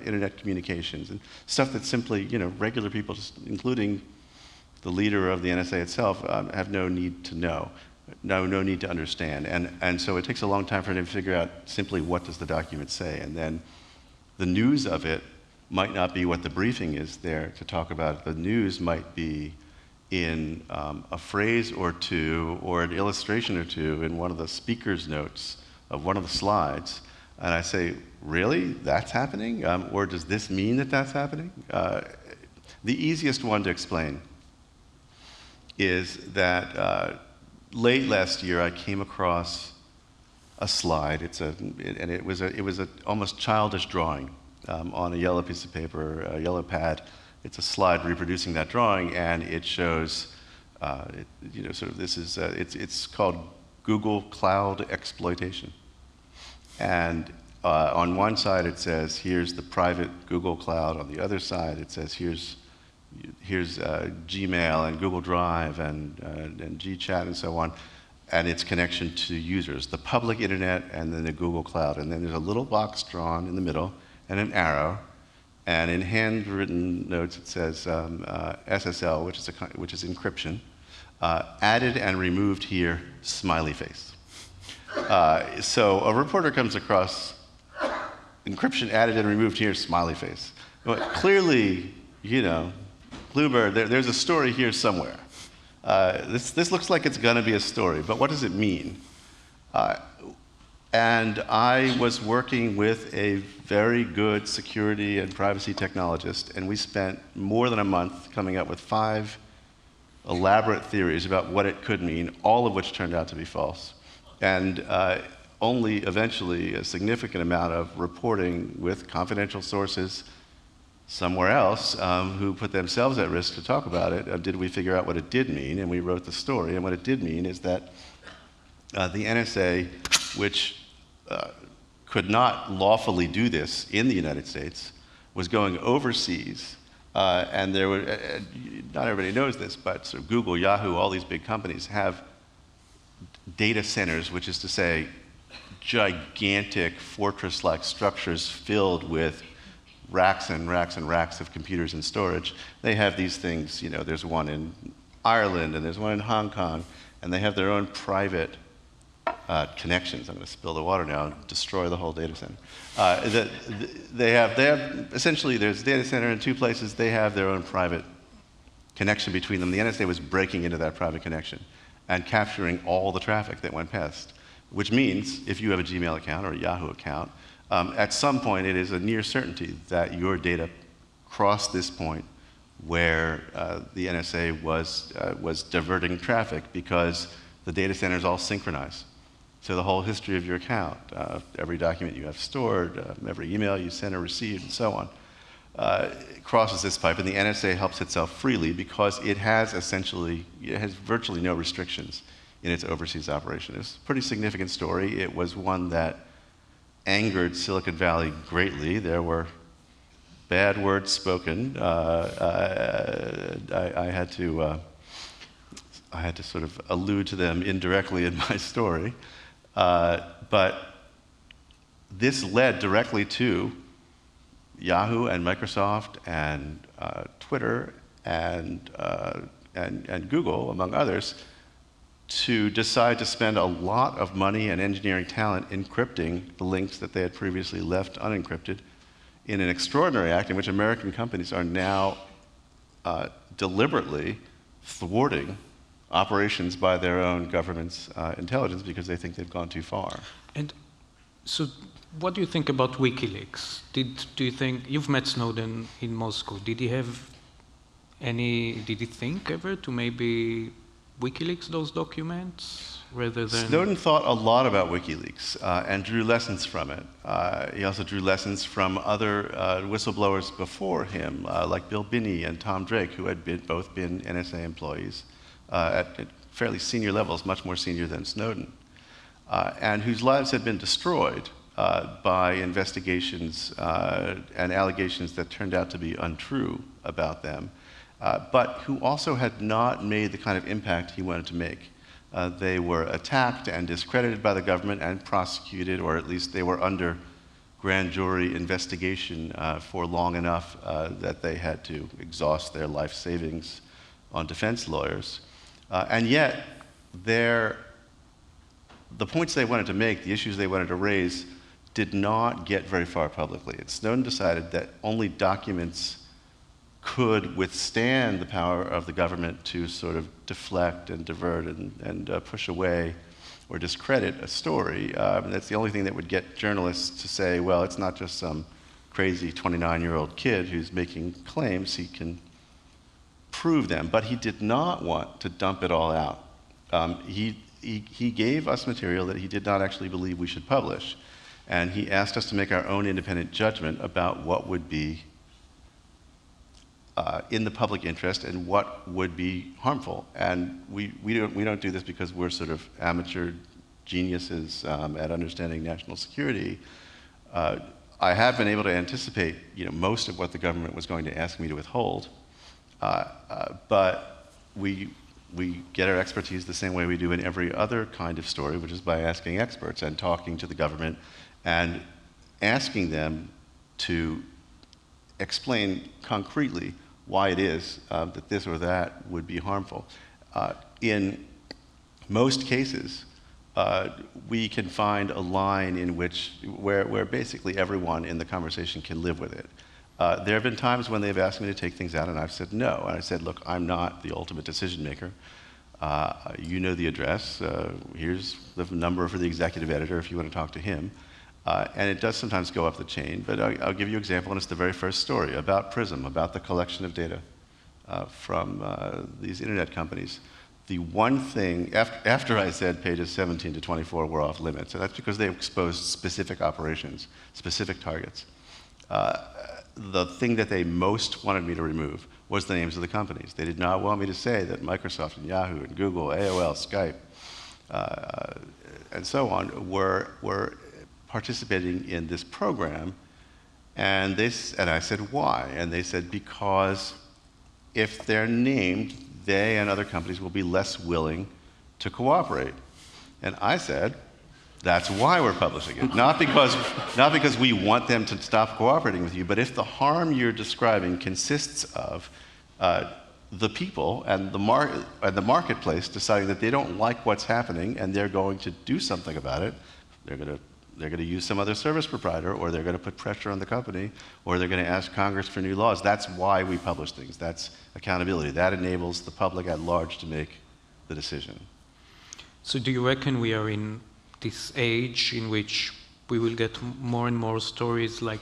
internet communications and stuff that simply, regular people, including the leader of the NSA itself, have no need to know, no need to understand. And so it takes a long time for them to figure out simply what does the document say. And then the news of it might not be what the briefing is there to talk about. The news might be in a phrase or two or an illustration or two in one of the speaker's notes of one of the slides. And I say, really? That's happening? Or does this mean that that's happening? The easiest one to explain is that late last year I came across a slide. It was a almost childish drawing on a yellow piece of paper, a yellow pad. It's a slide reproducing that drawing, and it shows, it's called Google Cloud exploitation. And on one side it says, here's the private Google Cloud. On the other side it says, here's Gmail and Google Drive and GChat and so on, and its connection to users, the public internet and then the Google Cloud. And then there's a little box drawn in the middle and an arrow. And in handwritten notes, it says SSL, which is encryption, added and removed here, smiley face. So a reporter comes across encryption added and removed here, smiley face. But clearly, Bloomberg, there's a story here somewhere. This looks like it's going to be a story, but what does it mean? And I was working with a very good security and privacy technologist, and we spent more than a month coming up with 5 elaborate theories about what it could mean, all of which turned out to be false. And only eventually a significant amount of reporting with confidential sources somewhere else who put themselves at risk to talk about it, did we figure out what it did mean, and we wrote the story. And what it did mean is that the NSA, which could not lawfully do this in the United States, was going overseas, and there were, not everybody knows this, but so Google, Yahoo, all these big companies have data centers, which is to say gigantic fortress-like structures filled with racks and racks and racks of computers and storage. They have these things, there's one in Ireland and there's one in Hong Kong, and they have their own private connections. I'm going to spill the water now and destroy the whole data center. They have essentially, there's a data center in 2 places. They have their own private connection between them. The NSA was breaking into that private connection and capturing all the traffic that went past, which means if you have a Gmail account or a Yahoo account, at some point it is a near certainty that your data crossed this point where the NSA was diverting traffic because the data center is all synchronized. So the whole history of your account, every document you have stored, every email you sent or received, and so on, crosses this pipe, and the NSA helps itself freely because it has virtually no restrictions in its overseas operation. It's a pretty significant story. It was one that angered Silicon Valley greatly. There were bad words spoken. I had to sort of allude to them indirectly in my story. But this led directly to Yahoo and Microsoft and Twitter and Google, among others, to decide to spend a lot of money and engineering talent encrypting the links that they had previously left unencrypted in an extraordinary act in which American companies are now deliberately thwarting operations by their own government's intelligence because they think they've gone too far. And so what do you think about WikiLeaks? Do you think, you've met Snowden in Moscow, did he think ever to maybe WikiLeaks those documents rather than... Snowden thought a lot about WikiLeaks and drew lessons from it. He also drew lessons from other whistleblowers before him, like Bill Binney and Tom Drake, who had both been NSA employees at fairly senior levels, much more senior than Snowden, and whose lives had been destroyed by investigations and allegations that turned out to be untrue about them, but who also had not made the kind of impact he wanted to make. They were attacked and discredited by the government and prosecuted, or at least they were under grand jury investigation for long enough that they had to exhaust their life savings on defense lawyers. And yet, the points they wanted to make, the issues they wanted to raise, did not get very far publicly. And Snowden decided that only documents could withstand the power of the government to sort of deflect and divert and push away or discredit a story. That's the only thing that would get journalists to say, well, it's not just some crazy 29-year-old kid who's making claims, he can prove them. But he did not want to dump it all out. He gave us material that he did not actually believe we should publish. And he asked us to make our own independent judgment about what would be in the public interest and what would be harmful. And we don't do this because we're sort of amateur geniuses at understanding national security. I have been able to anticipate, most of what the government was going to ask me to withhold, but we get our expertise the same way we do in every other kind of story, which is by asking experts and talking to the government and asking them to explain concretely why it is that this or that would be harmful. In most cases, we can find a line in where basically everyone in the conversation can live with it. There have been times when they've asked me to take things out and I've said no. And I said, look, I'm not the ultimate decision maker. You know the address. Here's the number for the executive editor if you want to talk to him. And it does sometimes go up the chain, but I'll give you an example, and it's the very first story about PRISM, about the collection of data from these internet companies. The one thing, after I said pages 17 to 24 were off limits, and that's because they exposed specific operations, specific targets. The thing that they most wanted me to remove was the names of the companies. They did not want me to say that Microsoft and Yahoo and Google, AOL, Skype, and so on were participating in this program, and I said, why? And they said, because if they're named, they and other companies will be less willing to cooperate. And I said, that's why we're publishing it. Not because we want them to stop cooperating with you, but if the harm you're describing consists of the people and the marketplace deciding that they don't like what's happening and they're going to do something about it, they're going to use some other service provider, or they're going to put pressure on the company, or they're going to ask Congress for new laws. That's why we publish things. That's accountability. That enables the public at large to make the decision. So do you reckon we are in this age in which we will get more and more stories like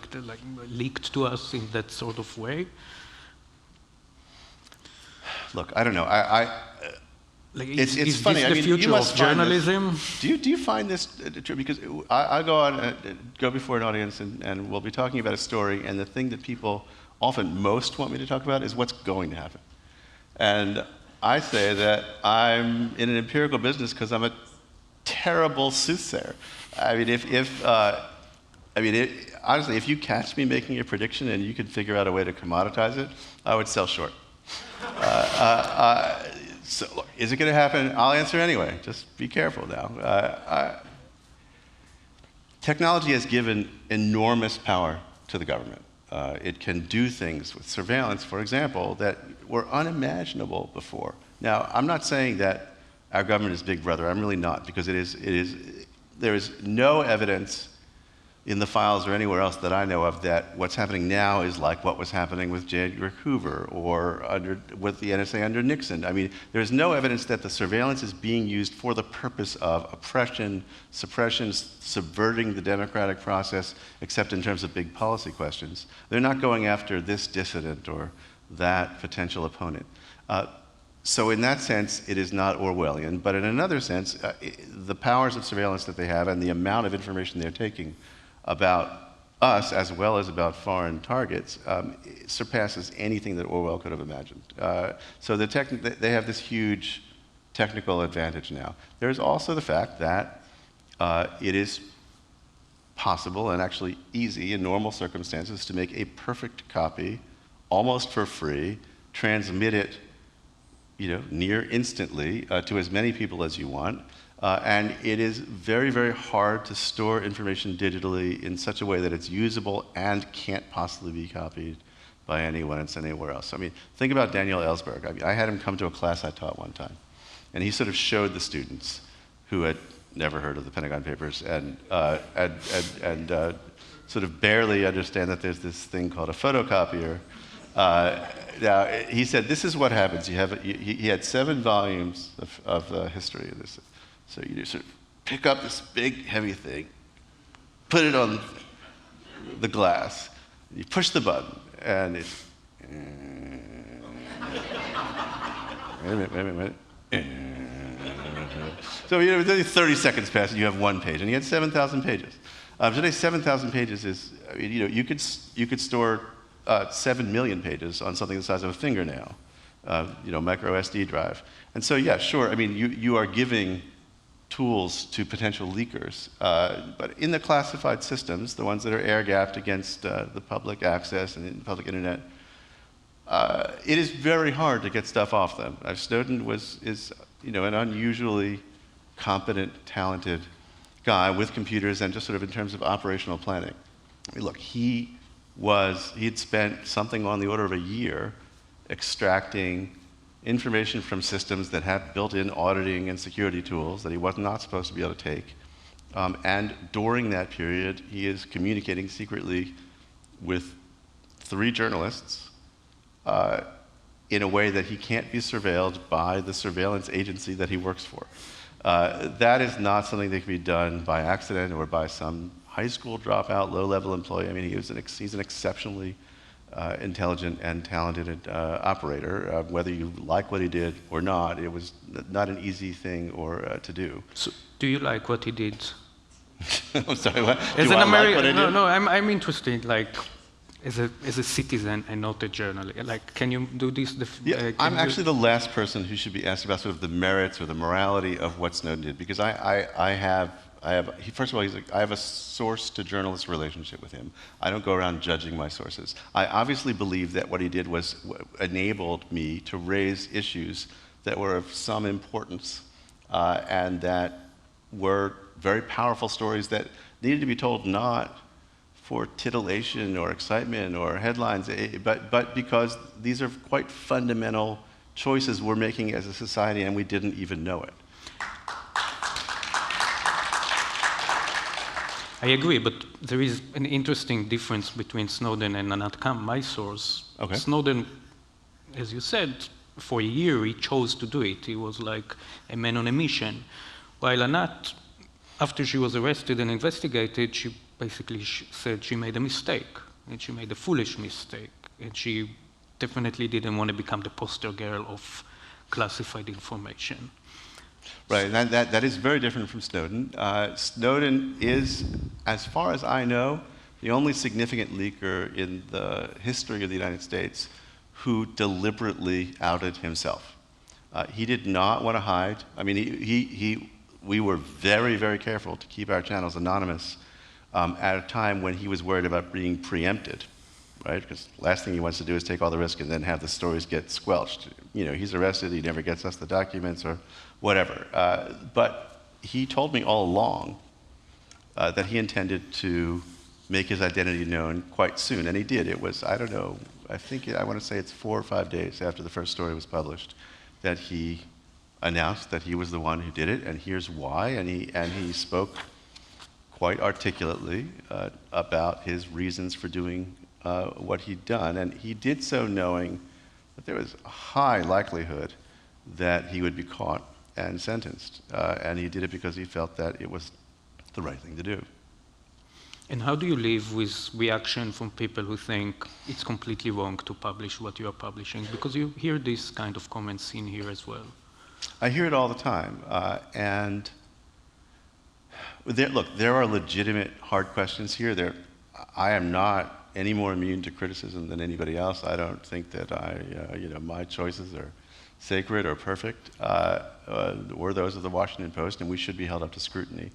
leaked to us in that sort of way? Look, I don't know. It's funny. Is this the future of journalism? Do you find this true? Because I go before an audience and we'll be talking about a story, and the thing that people often most want me to talk about is what's going to happen. And I say that I'm in an empirical business because I'm a terrible soothsayer. I mean, honestly, if you catch me making a prediction and you could figure out a way to commoditize it, I would sell short. So, look, is it going to happen? I'll answer anyway. Just be careful now. Technology has given enormous power to the government. It can do things with surveillance, for example, that were unimaginable before. Now, I'm not saying that our government is Big Brother. I'm really not, because there is no evidence in the files or anywhere else that I know of that what's happening now is like what was happening with J. Edgar Hoover or with the NSA under Nixon. I mean, there's no evidence that the surveillance is being used for the purpose of oppression, suppression, subverting the democratic process, except in terms of big policy questions. They're not going after this dissident or that potential opponent. So in that sense, it is not Orwellian, but in another sense, the powers of surveillance that they have and the amount of information they're taking about us as well as about foreign targets surpasses anything that Orwell could have imagined. So they have this huge technical advantage now. There's also the fact that it is possible and actually easy in normal circumstances to make a perfect copy, almost for free, transmit it near instantly to as many people as you want. And it is very, very hard to store information digitally in such a way that it's usable and can't possibly be copied by anyone and sent anywhere else. I mean, think about Daniel Ellsberg. I had him come to a class I taught one time, and he sort of showed the students who had never heard of the Pentagon Papers and sort of barely understand that there's this thing called a photocopier. Now, he said, this is what happens. He had 7 volumes of history of this. So you just sort of pick up this big, heavy thing, put it on the glass, you push the button, and it's... Wait a minute. So 30 seconds pass and you have 1 page, and he had 7,000 pages. Today, 7,000 pages is, you could store 7 million pages on something the size of a fingernail, micro SD drive. And so, yeah, sure, I mean, you are giving tools to potential leakers, but in the classified systems, the ones that are air-gapped against the public access and the public internet, it is very hard to get stuff off them. Snowden is an unusually competent, talented guy with computers and just sort of in terms of operational planning. I mean, look, he'd spent something on the order of a year extracting information from systems that had built-in auditing and security tools that he was not supposed to be able to take. And during that period, he is communicating secretly with 3 journalists in a way that he can't be surveilled by the surveillance agency that he works for. That is not something that can be done by accident or by some high school dropout, low-level employee. I mean, he's an exceptionally intelligent and talented operator. Whether you like what he did or not, it was not an easy thing to do. So, do you like what he did? I'm sorry, what? As do an I American, like what I did? no, I'm interested, like, as a citizen and not a journalist. Like, can you do this? I'm actually the last person who should be asked about sort of the merits or the morality of what Snowden did, because first of all, I have a source-to-journalist relationship with him. I don't go around judging my sources. I obviously believe that what he did enabled me to raise issues that were of some importance and that were very powerful stories that needed to be told not for titillation or excitement or headlines, but because these are quite fundamental choices we're making as a society and we didn't even know it. I agree, but there is an interesting difference between Snowden and Anat Kam, my source. Okay. Snowden, as you said, for a year he chose to do it. He was like a man on a mission. While Anat, after she was arrested and investigated, she basically said she made a mistake, and she made a foolish mistake, and she definitely didn't want to become the poster girl of classified information. Right, and that is very different from Snowden. Snowden is, as far as I know, the only significant leaker in the history of the United States who deliberately outed himself. He did not want to hide. I mean, we were very, very careful to keep our channels anonymous at a time when he was worried about being preempted, right? Because the last thing he wants to do is take all the risk and then have the stories get squelched. He's arrested, he never gets us the documents or whatever. But he told me all along that he intended to make his identity known quite soon, and he did. It was, I don't know, I want to say it's 4 or 5 days after the first story was published that he announced that he was the one who did it, and here's why, and he spoke quite articulately about his reasons for doing what he'd done, and he did so knowing that there was a high likelihood that he would be caught and sentenced, and he did it because he felt that it was the right thing to do. And how do you live with reaction from people who think it's completely wrong to publish what you are publishing? Because you hear these kind of comments in here as well. I hear it all the time, and look, there are legitimate hard questions here. I am not any more immune to criticism than anybody else. I don't think that my choices are sacred or perfect, or those of the Washington Post, and we should be held up to scrutiny.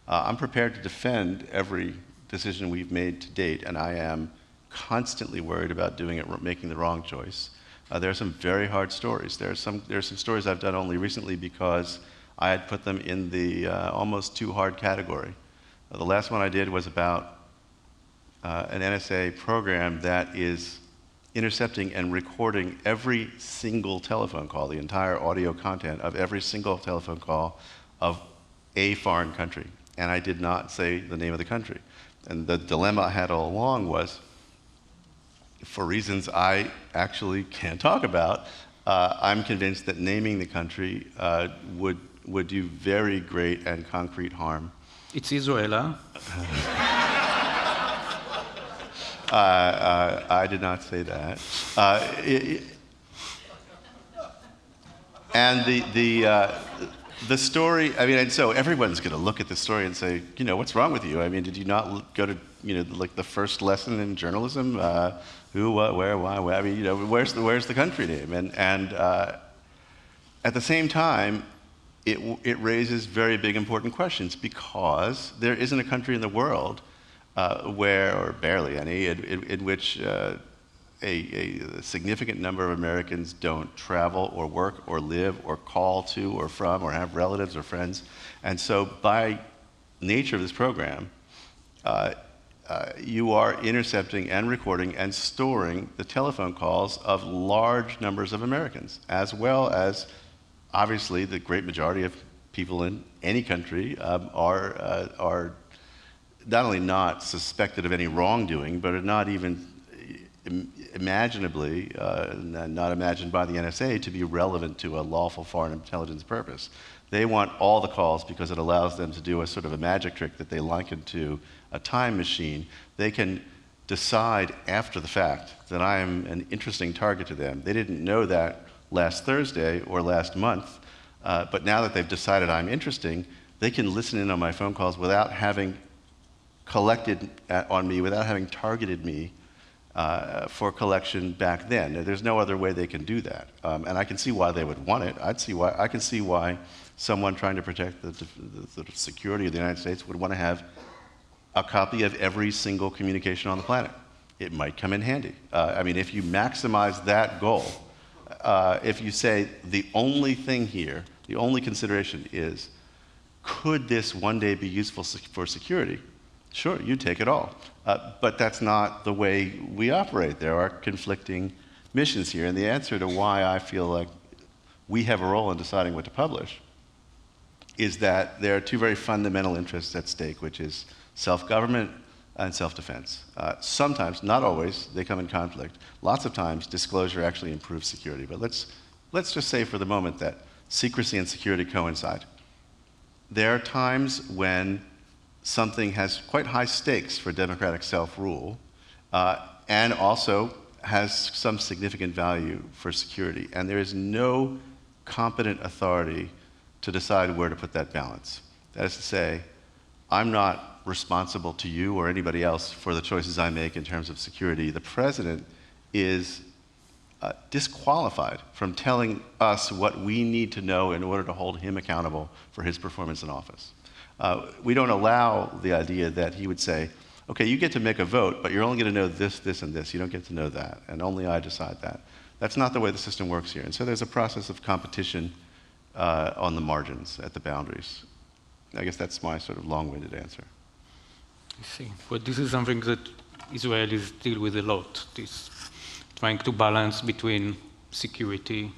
I'm prepared to defend every decision we've made to date, and I am constantly worried about making the wrong choice. There are some very hard stories. There are some stories I've done only recently because I had put them in the almost too hard category. The last one I did was about an NSA program that is intercepting and recording every single telephone call, the entire audio content of every single telephone call of a foreign country. And I did not say the name of the country. And the dilemma I had all along was, for reasons I actually can't talk about, I'm convinced that naming the country would do very great and concrete harm. It's Israel, huh? I did not say that. And the story, I mean, and so everyone's going to look at the story and say, you know, what's wrong with you? I mean, did you not go to, you know, like the first lesson in journalism? Who, what, where, why, where? I mean, you know, where's the country name? And at the same time, it raises very big, important questions, because there isn't a country in the world where, or barely any, in which a significant number of Americans don't travel or work or live or call to or from or have relatives or friends. And so by nature of this program, you are intercepting and recording and storing the telephone calls of large numbers of Americans, as well as, obviously, the great majority of people in any country are not only not suspected of any wrongdoing, but are not even imaginably, not imagined by the NSA to be relevant to a lawful foreign intelligence purpose. They want all the calls because it allows them to do a sort of a magic trick that they liken to a time machine. They can decide after the fact that I am an interesting target to them. They didn't know that last Thursday or last month, but now that they've decided I'm interesting, they can listen in on my phone calls without having collected on me, without having targeted me for collection back then. There's no other way they can do that. And I can see why they would want it. I can see why someone trying to protect the security of the United States would want to have a copy of every single communication on the planet. It might come in handy. I mean, if you maximize that goal, if you say the only thing here, the only consideration is, could this one day be useful for security? Sure, you take it all. But that's not the way we operate. There are conflicting missions here. And the answer to why I feel like we have a role in deciding what to publish is that there are two very fundamental interests at stake, which is self-government and self-defense. Sometimes, not always, they come in conflict. Lots of times, disclosure actually improves security. But let's just say for the moment that secrecy and security coincide. There are times when something has quite high stakes for democratic self-rule, and also has some significant value for security. And there is no competent authority to decide where to put that balance. That is to say, I'm not responsible to you or anybody else for the choices I make in terms of security. The president is disqualified from telling us what we need to know in order to hold him accountable for his performance in office. We don't allow the idea that he would say, okay, you get to make a vote, but you're only going to know this, this, and this. You don't get to know that, and only I decide that. That's not the way the system works here. And so there's a process of competition on the margins, at the boundaries. I guess that's my sort of long-winded answer. I see. But this is something that Israelis deal with a lot, this trying to balance between security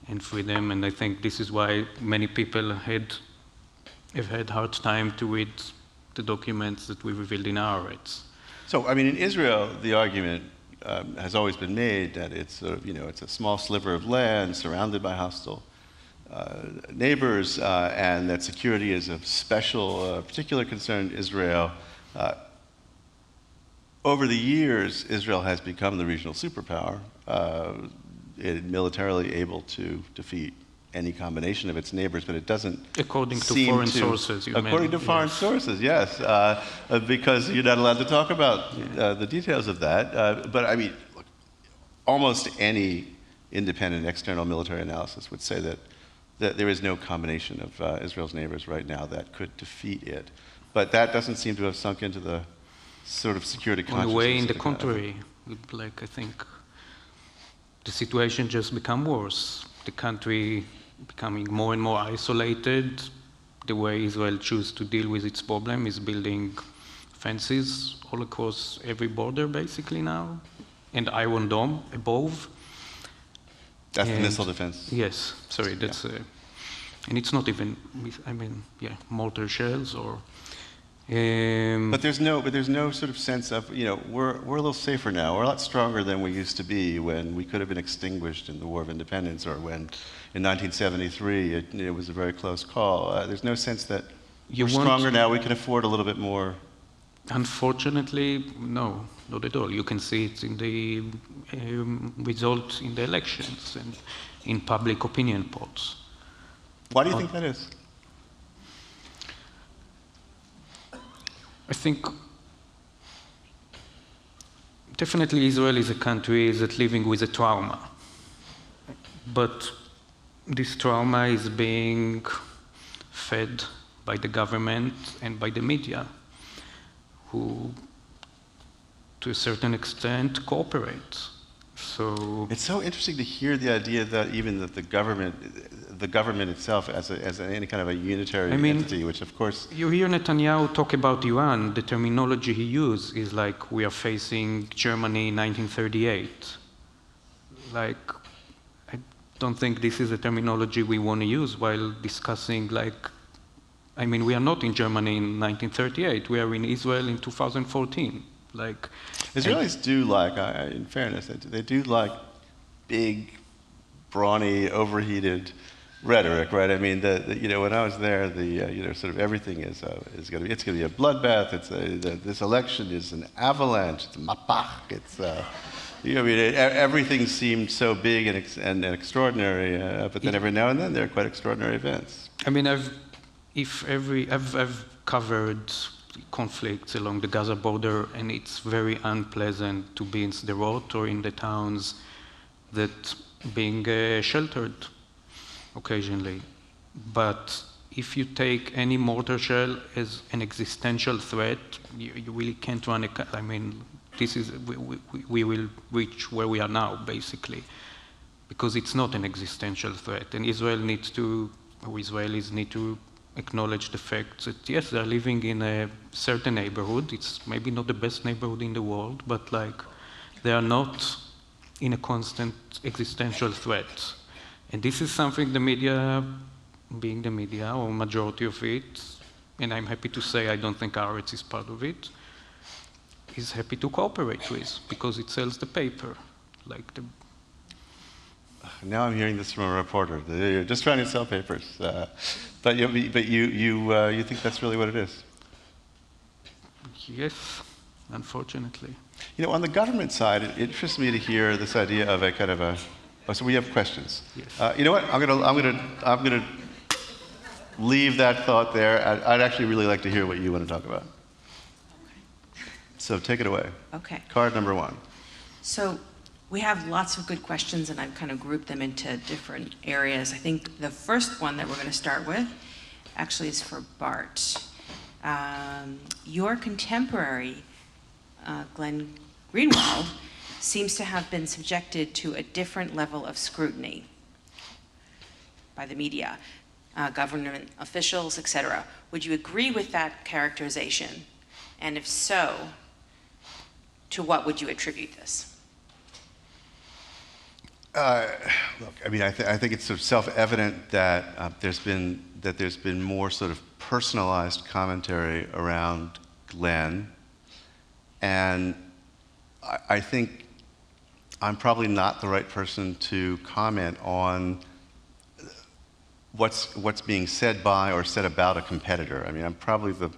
and freedom, and I think this is why many people have had hard time to read the documents that we revealed in our rights. So, I mean, in Israel, the argument has always been made that it's sort of, it's a small sliver of land surrounded by hostile neighbors, and that security is of special, particular concern to Israel. Over the years, Israel has become the regional superpower, militarily able to defeat any combination of its neighbors, but it doesn't according to foreign sources, you mean. According to foreign sources, yes, because you're not allowed to talk about the details of that. But I mean, look, almost any independent external military analysis would say that there is no combination of Israel's neighbors right now that could defeat it. But that doesn't seem to have sunk into the sort of security consciousness. On the way, in the contrary, like I think the situation just become worse. The country becoming more and more isolated. The way Israel chooses to deal with its problem is building fences all across every border, basically now, and Iron Dome above. That's the missile defense. Yes, sorry, that's, and it's not even, mortar shells or. But there's no sort of sense of, we're a little safer now. We're a lot stronger than we used to be when we could have been extinguished in the War of Independence, or when in 1973 it was a very close call. There's no sense that we're stronger now. We can afford a little bit more. Unfortunately, no, not at all. You can see it in the result in the elections and in public opinion polls. Why do you think that is? I think definitely Israel is a country that living with a trauma. But this trauma is being fed by the government and by the media, who, to a certain extent, cooperate. So it's so interesting to hear the idea that even that the government itself as any kind of a unitary entity, which of course. You hear Netanyahu talk about Iran, the terminology he used is like, we are facing Germany in 1938. Like, I don't think this is a terminology we want to use while discussing, we are not in Germany in 1938, we are in Israel in 2014. Israelis do like, in fairness, they do like big, brawny, overheated rhetoric, right? I mean, when I was there, sort of everything is going to be a bloodbath. This election is an avalanche. It's a mapach. It's everything seemed so big and extraordinary, but then every now and then there are quite extraordinary events. I mean, I've covered conflicts along the Gaza border, and it's very unpleasant to be in Sderot or in the towns that being sheltered occasionally. But if you take any mortar shell as an existential threat, you really can't run we will reach where we are now, basically, because it's not an existential threat. And Israelis need to acknowledge the fact that, yes, they're living in a certain neighborhood. It's maybe not the best neighborhood in the world, but they are not in a constant existential threat. And this is something the media, being the media, or majority of it, and I'm happy to say I don't think Haaretz is part of it, is happy to cooperate with, because it sells the paper. Now I'm hearing this from a reporter. You're just trying to sell papers. But you think that's really what it is? Yes, unfortunately. On the government side, it interests me to hear this idea of a kind of a. Oh, so we have questions. Yes. You know what? I'm gonna leave that thought there. I'd actually really like to hear what you want to talk about. Okay. So take it away. Okay. Card number 1. So we have lots of good questions, and I've kind of grouped them into different areas. I think the first one that we're going to start with actually is for Bart. Your contemporary, Glenn Greenwald, seems to have been subjected to a different level of scrutiny by the media, government officials, etc. Would you agree with that characterization? And if so, to what would you attribute this? Look, I mean, I think it's sort of self-evident that there's been more sort of personalized commentary around Glenn, and I think I'm probably not the right person to comment on what's being said by or said about a competitor. I mean, I'm probably the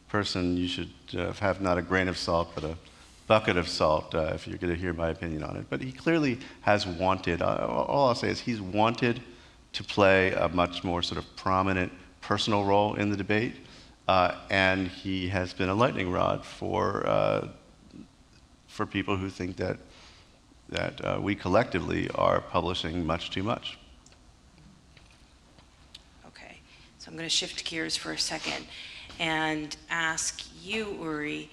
person you should have not a grain of salt, but a bucket of salt if you're going to hear my opinion on it. But he clearly has wanted, all I'll say is he's wanted to play a much more sort of prominent personal role in the debate, and he has been a lightning rod for people who think that we collectively are publishing much too much. Okay, so I'm going to shift gears for a second and ask you, Uri,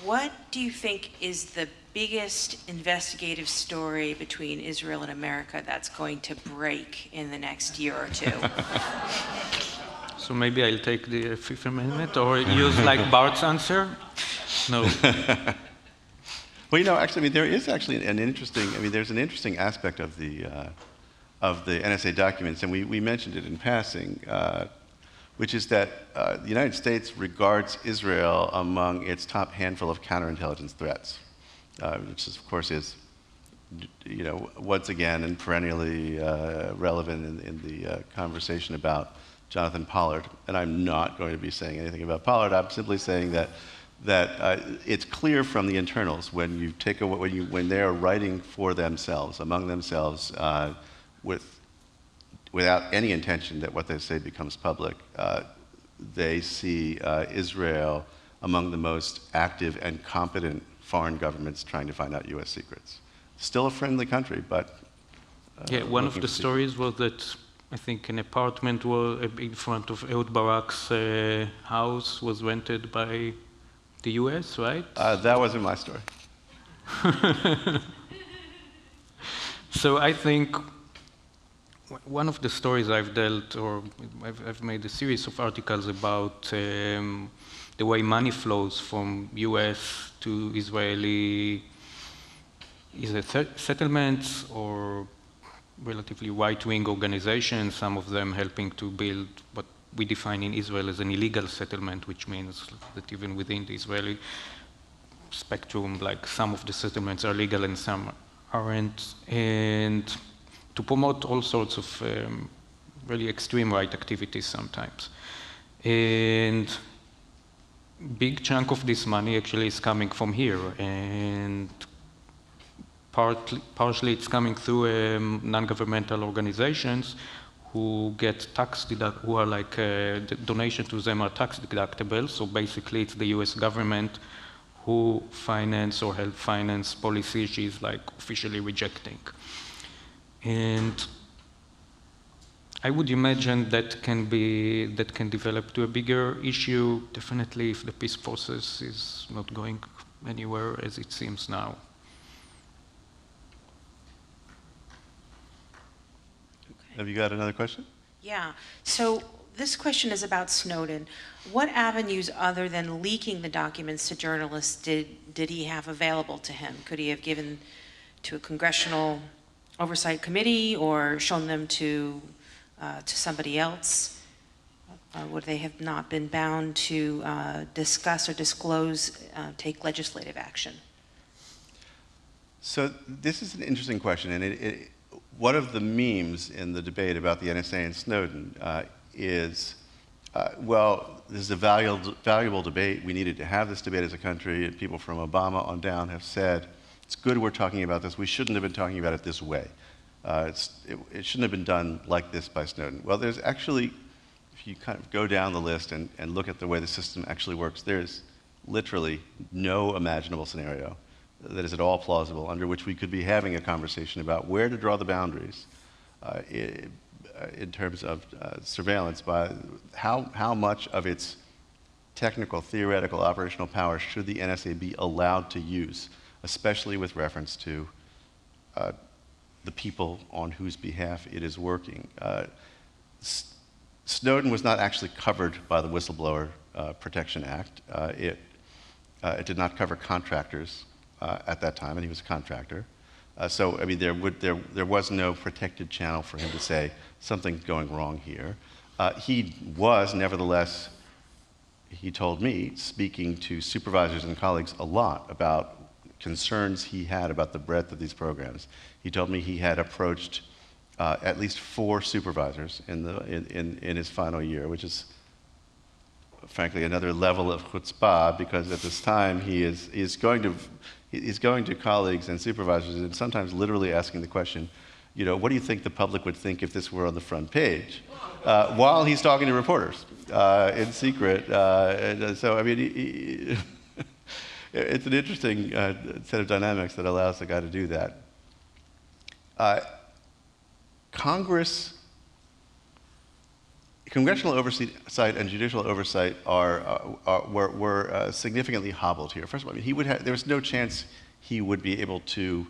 What do you think is the biggest investigative story between Israel and America that's going to break in the next year or two? So maybe I'll take the Fifth Amendment or use like Bart's answer? No. Well, you know, actually, I mean, there is actually there's an interesting aspect of the NSA documents, and we mentioned it in passing, which is that the United States regards Israel among its top handful of counterintelligence threats, which is, of course is, you know, once again and perennially relevant in the conversation about Jonathan Pollard. And I'm not going to be saying anything about Pollard. I'm simply saying that it's clear from the internals when they are writing for themselves, among themselves, without any intention that what they say becomes public, they see Israel among the most active and competent foreign governments trying to find out U.S. secrets. Still a friendly country, but... yeah, one of the stories was that I think an apartment in front of Ehud Barak's house was rented by the U.S., right? That wasn't my story. So I think one of the stories I've dealt, or I've made a series of articles about the way money flows from U.S. to Israeli either settlements or relatively right-wing organizations, some of them helping to build what we define in Israel as an illegal settlement, which means that even within the Israeli spectrum, like some of the settlements are legal and some aren't, and to promote all sorts of really extreme right activities sometimes. And big chunk of this money actually is coming from here, and partially it's coming through non-governmental organizations who get who are like, the donation to them are tax deductible, so basically it's the US government who finance or help finance policy she's like officially rejecting. And I would imagine that can develop to a bigger issue, definitely if the peace process is not going anywhere as it seems now. Have you got another question? Yeah. So this question is about Snowden. What avenues other than leaking the documents to journalists did he have available to him? Could he have given to a congressional oversight committee or shown them to somebody else? Would they have not been bound to discuss or disclose, take legislative action? So this is an interesting question, and one of the memes in the debate about the NSA and Snowden is, well, this is a valuable debate. We needed to have this debate as a country, and people from Obama on down have said, it's good we're talking about this. We shouldn't have been talking about it this way. It shouldn't have been done like this by Snowden. Well, there's actually, if you kind of go down the list and look at the way the system actually works, there's literally no imaginable scenario that is at all plausible under which we could be having a conversation about where to draw the boundaries in terms of surveillance, by how much of its technical, theoretical, operational power should the NSA be allowed to use, especially with reference to the people on whose behalf it is working. Snowden was not actually covered by the Whistleblower Protection Act. It did not cover contractors at that time, and he was a contractor. So, I mean, there was no protected channel for him to say, something's going wrong here. He was, nevertheless, he told me, speaking to supervisors and colleagues a lot about concerns he had about the breadth of these programs. He told me he had approached at least 4 supervisors in his final year, which is, frankly, another level of chutzpah, because at this time he's going to colleagues and supervisors and sometimes literally asking the question, you know, what do you think the public would think if this were on the front page? While he's talking to reporters in secret. And so, I mean, it's an interesting set of dynamics that allows the guy to do that. Congress congressional oversight and judicial oversight were significantly hobbled here. First of all, I mean, there was no chance he would be able to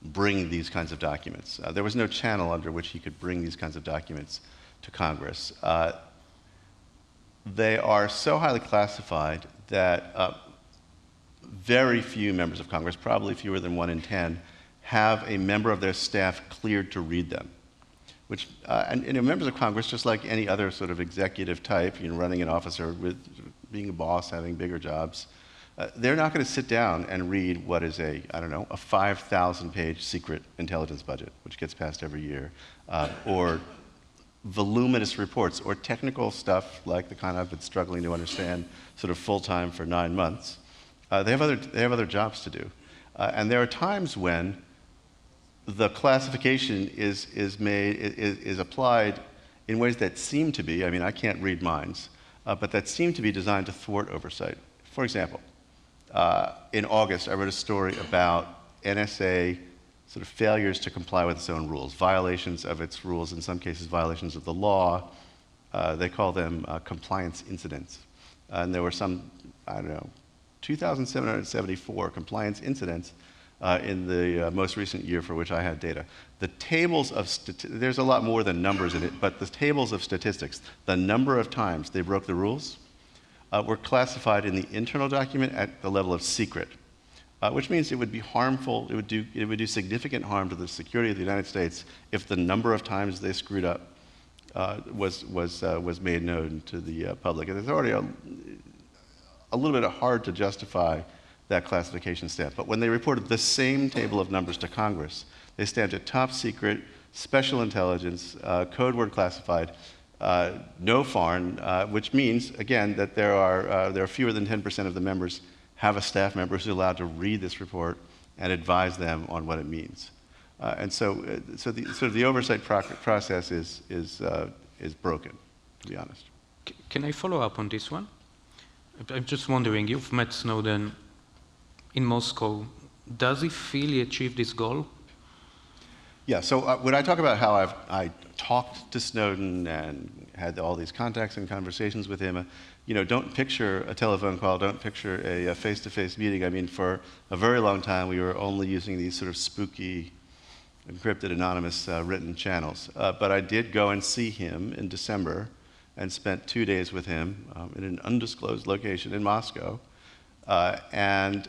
bring these kinds of documents. There was no channel under which he could bring these kinds of documents to Congress. They are so highly classified that very few members of Congress, probably fewer than 1 in 10, have a member of their staff cleared to read them. Which, and members of Congress, just like any other sort of executive type, running an office or being a boss, having bigger jobs, they're not going to sit down and read what is a 5,000-page secret intelligence budget, which gets passed every year, or voluminous reports, or technical stuff like the kind I've been struggling to understand sort of full-time for 9 months. They have other jobs to do. And there are times when the classification is applied in ways that seem to be, I mean, I can't read minds, but that seem to be designed to thwart oversight. For example, in August, I wrote a story about NSA sort of failures to comply with its own rules, violations of its rules, in some cases violations of the law. They call them compliance incidents. And there were some, 2,774 compliance incidents in the most recent year for which I had data. The tables of there's a lot more than numbers in it, but the tables of statistics, the number of times they broke the rules, were classified in the internal document at the level of secret, which means it would be harmful, it would do significant harm to the security of the United States if the number of times they screwed up was made known to the public. And it's already a little bit hard to justify that classification stamp. But when they reported the same table of numbers to Congress, they stamped it top secret, special intelligence, code word classified, no foreign, which means, again, that there are fewer than 10% of the members have a staff member who's allowed to read this report and advise them on what it means. And so the oversight process is broken, to be honest. Can I follow up on this one? I'm just wondering, you've met Snowden in Moscow. Does he feel he achieved his goal? Yeah, so when I talk about how I talked to Snowden and had all these contacts and conversations with him, don't picture a telephone call, don't picture a face-to-face meeting. I mean, for a very long time, we were only using these sort of spooky, encrypted, anonymous written channels. But I did go and see him in December and spent 2 days with him in an undisclosed location in Moscow. And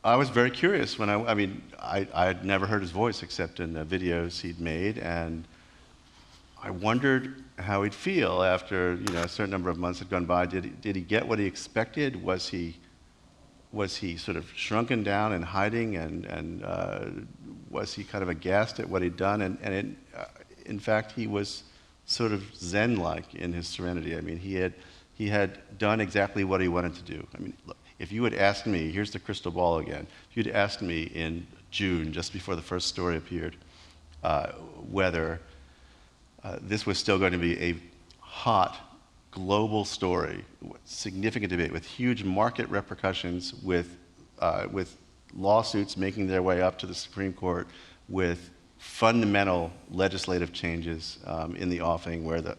I was very curious when I had never heard his voice except in the videos he'd made, and I wondered how he'd feel after a certain number of months had gone by. Did he get what he expected? Was he sort of shrunken down and hiding, and was he kind of aghast at what he'd done? And in fact, he was sort of Zen-like in his serenity. I mean, he had done exactly what he wanted to do. I mean, look, if you had asked me, here's the crystal ball again, if you'd asked me in June, just before the first story appeared, whether this was still going to be a hot global story, significant debate with huge market repercussions, with lawsuits making their way up to the Supreme Court, with fundamental legislative changes in the offing, where the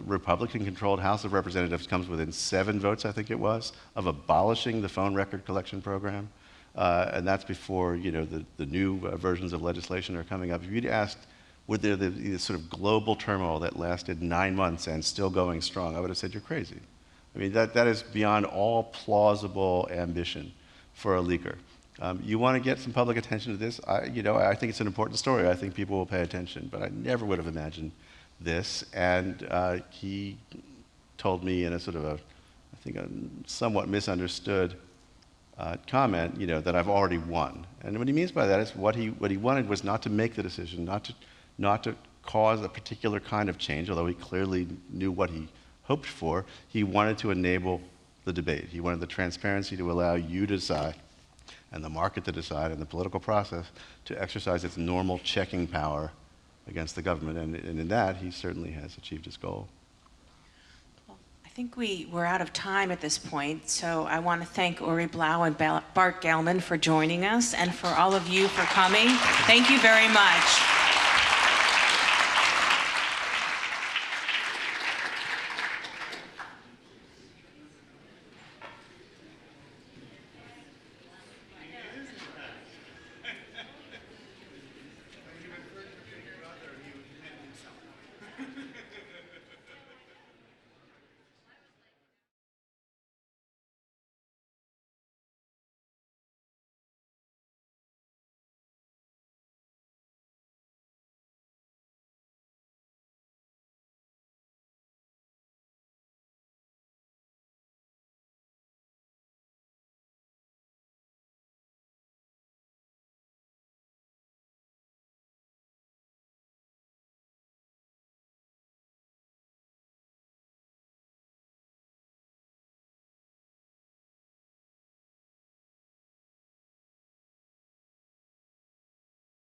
Republican-controlled House of Representatives comes within 7 votes, I think it was, of abolishing the phone record collection program. And that's before the new versions of legislation are coming up. If you'd asked, would there be this sort of global turmoil that lasted 9 months and still going strong, I would have said, you're crazy. I mean, that is beyond all plausible ambition for a leaker. You want to get some public attention to this? I think it's an important story. I think people will pay attention, but I never would have imagined this. And he told me in a sort of a somewhat misunderstood comment, that I've already won. And what he means by that is what he wanted was not to make the decision, not to cause a particular kind of change, although he clearly knew what he hoped for. He wanted to enable the debate. He wanted the transparency to allow you to decide, and the market to decide, and the political process to exercise its normal checking power against the government. And in that, he certainly has achieved his goal. Well, I think we're out of time at this point, so I want to thank Uri Blau and Bart Gelman for joining us, and for all of you for coming. Thank you very much.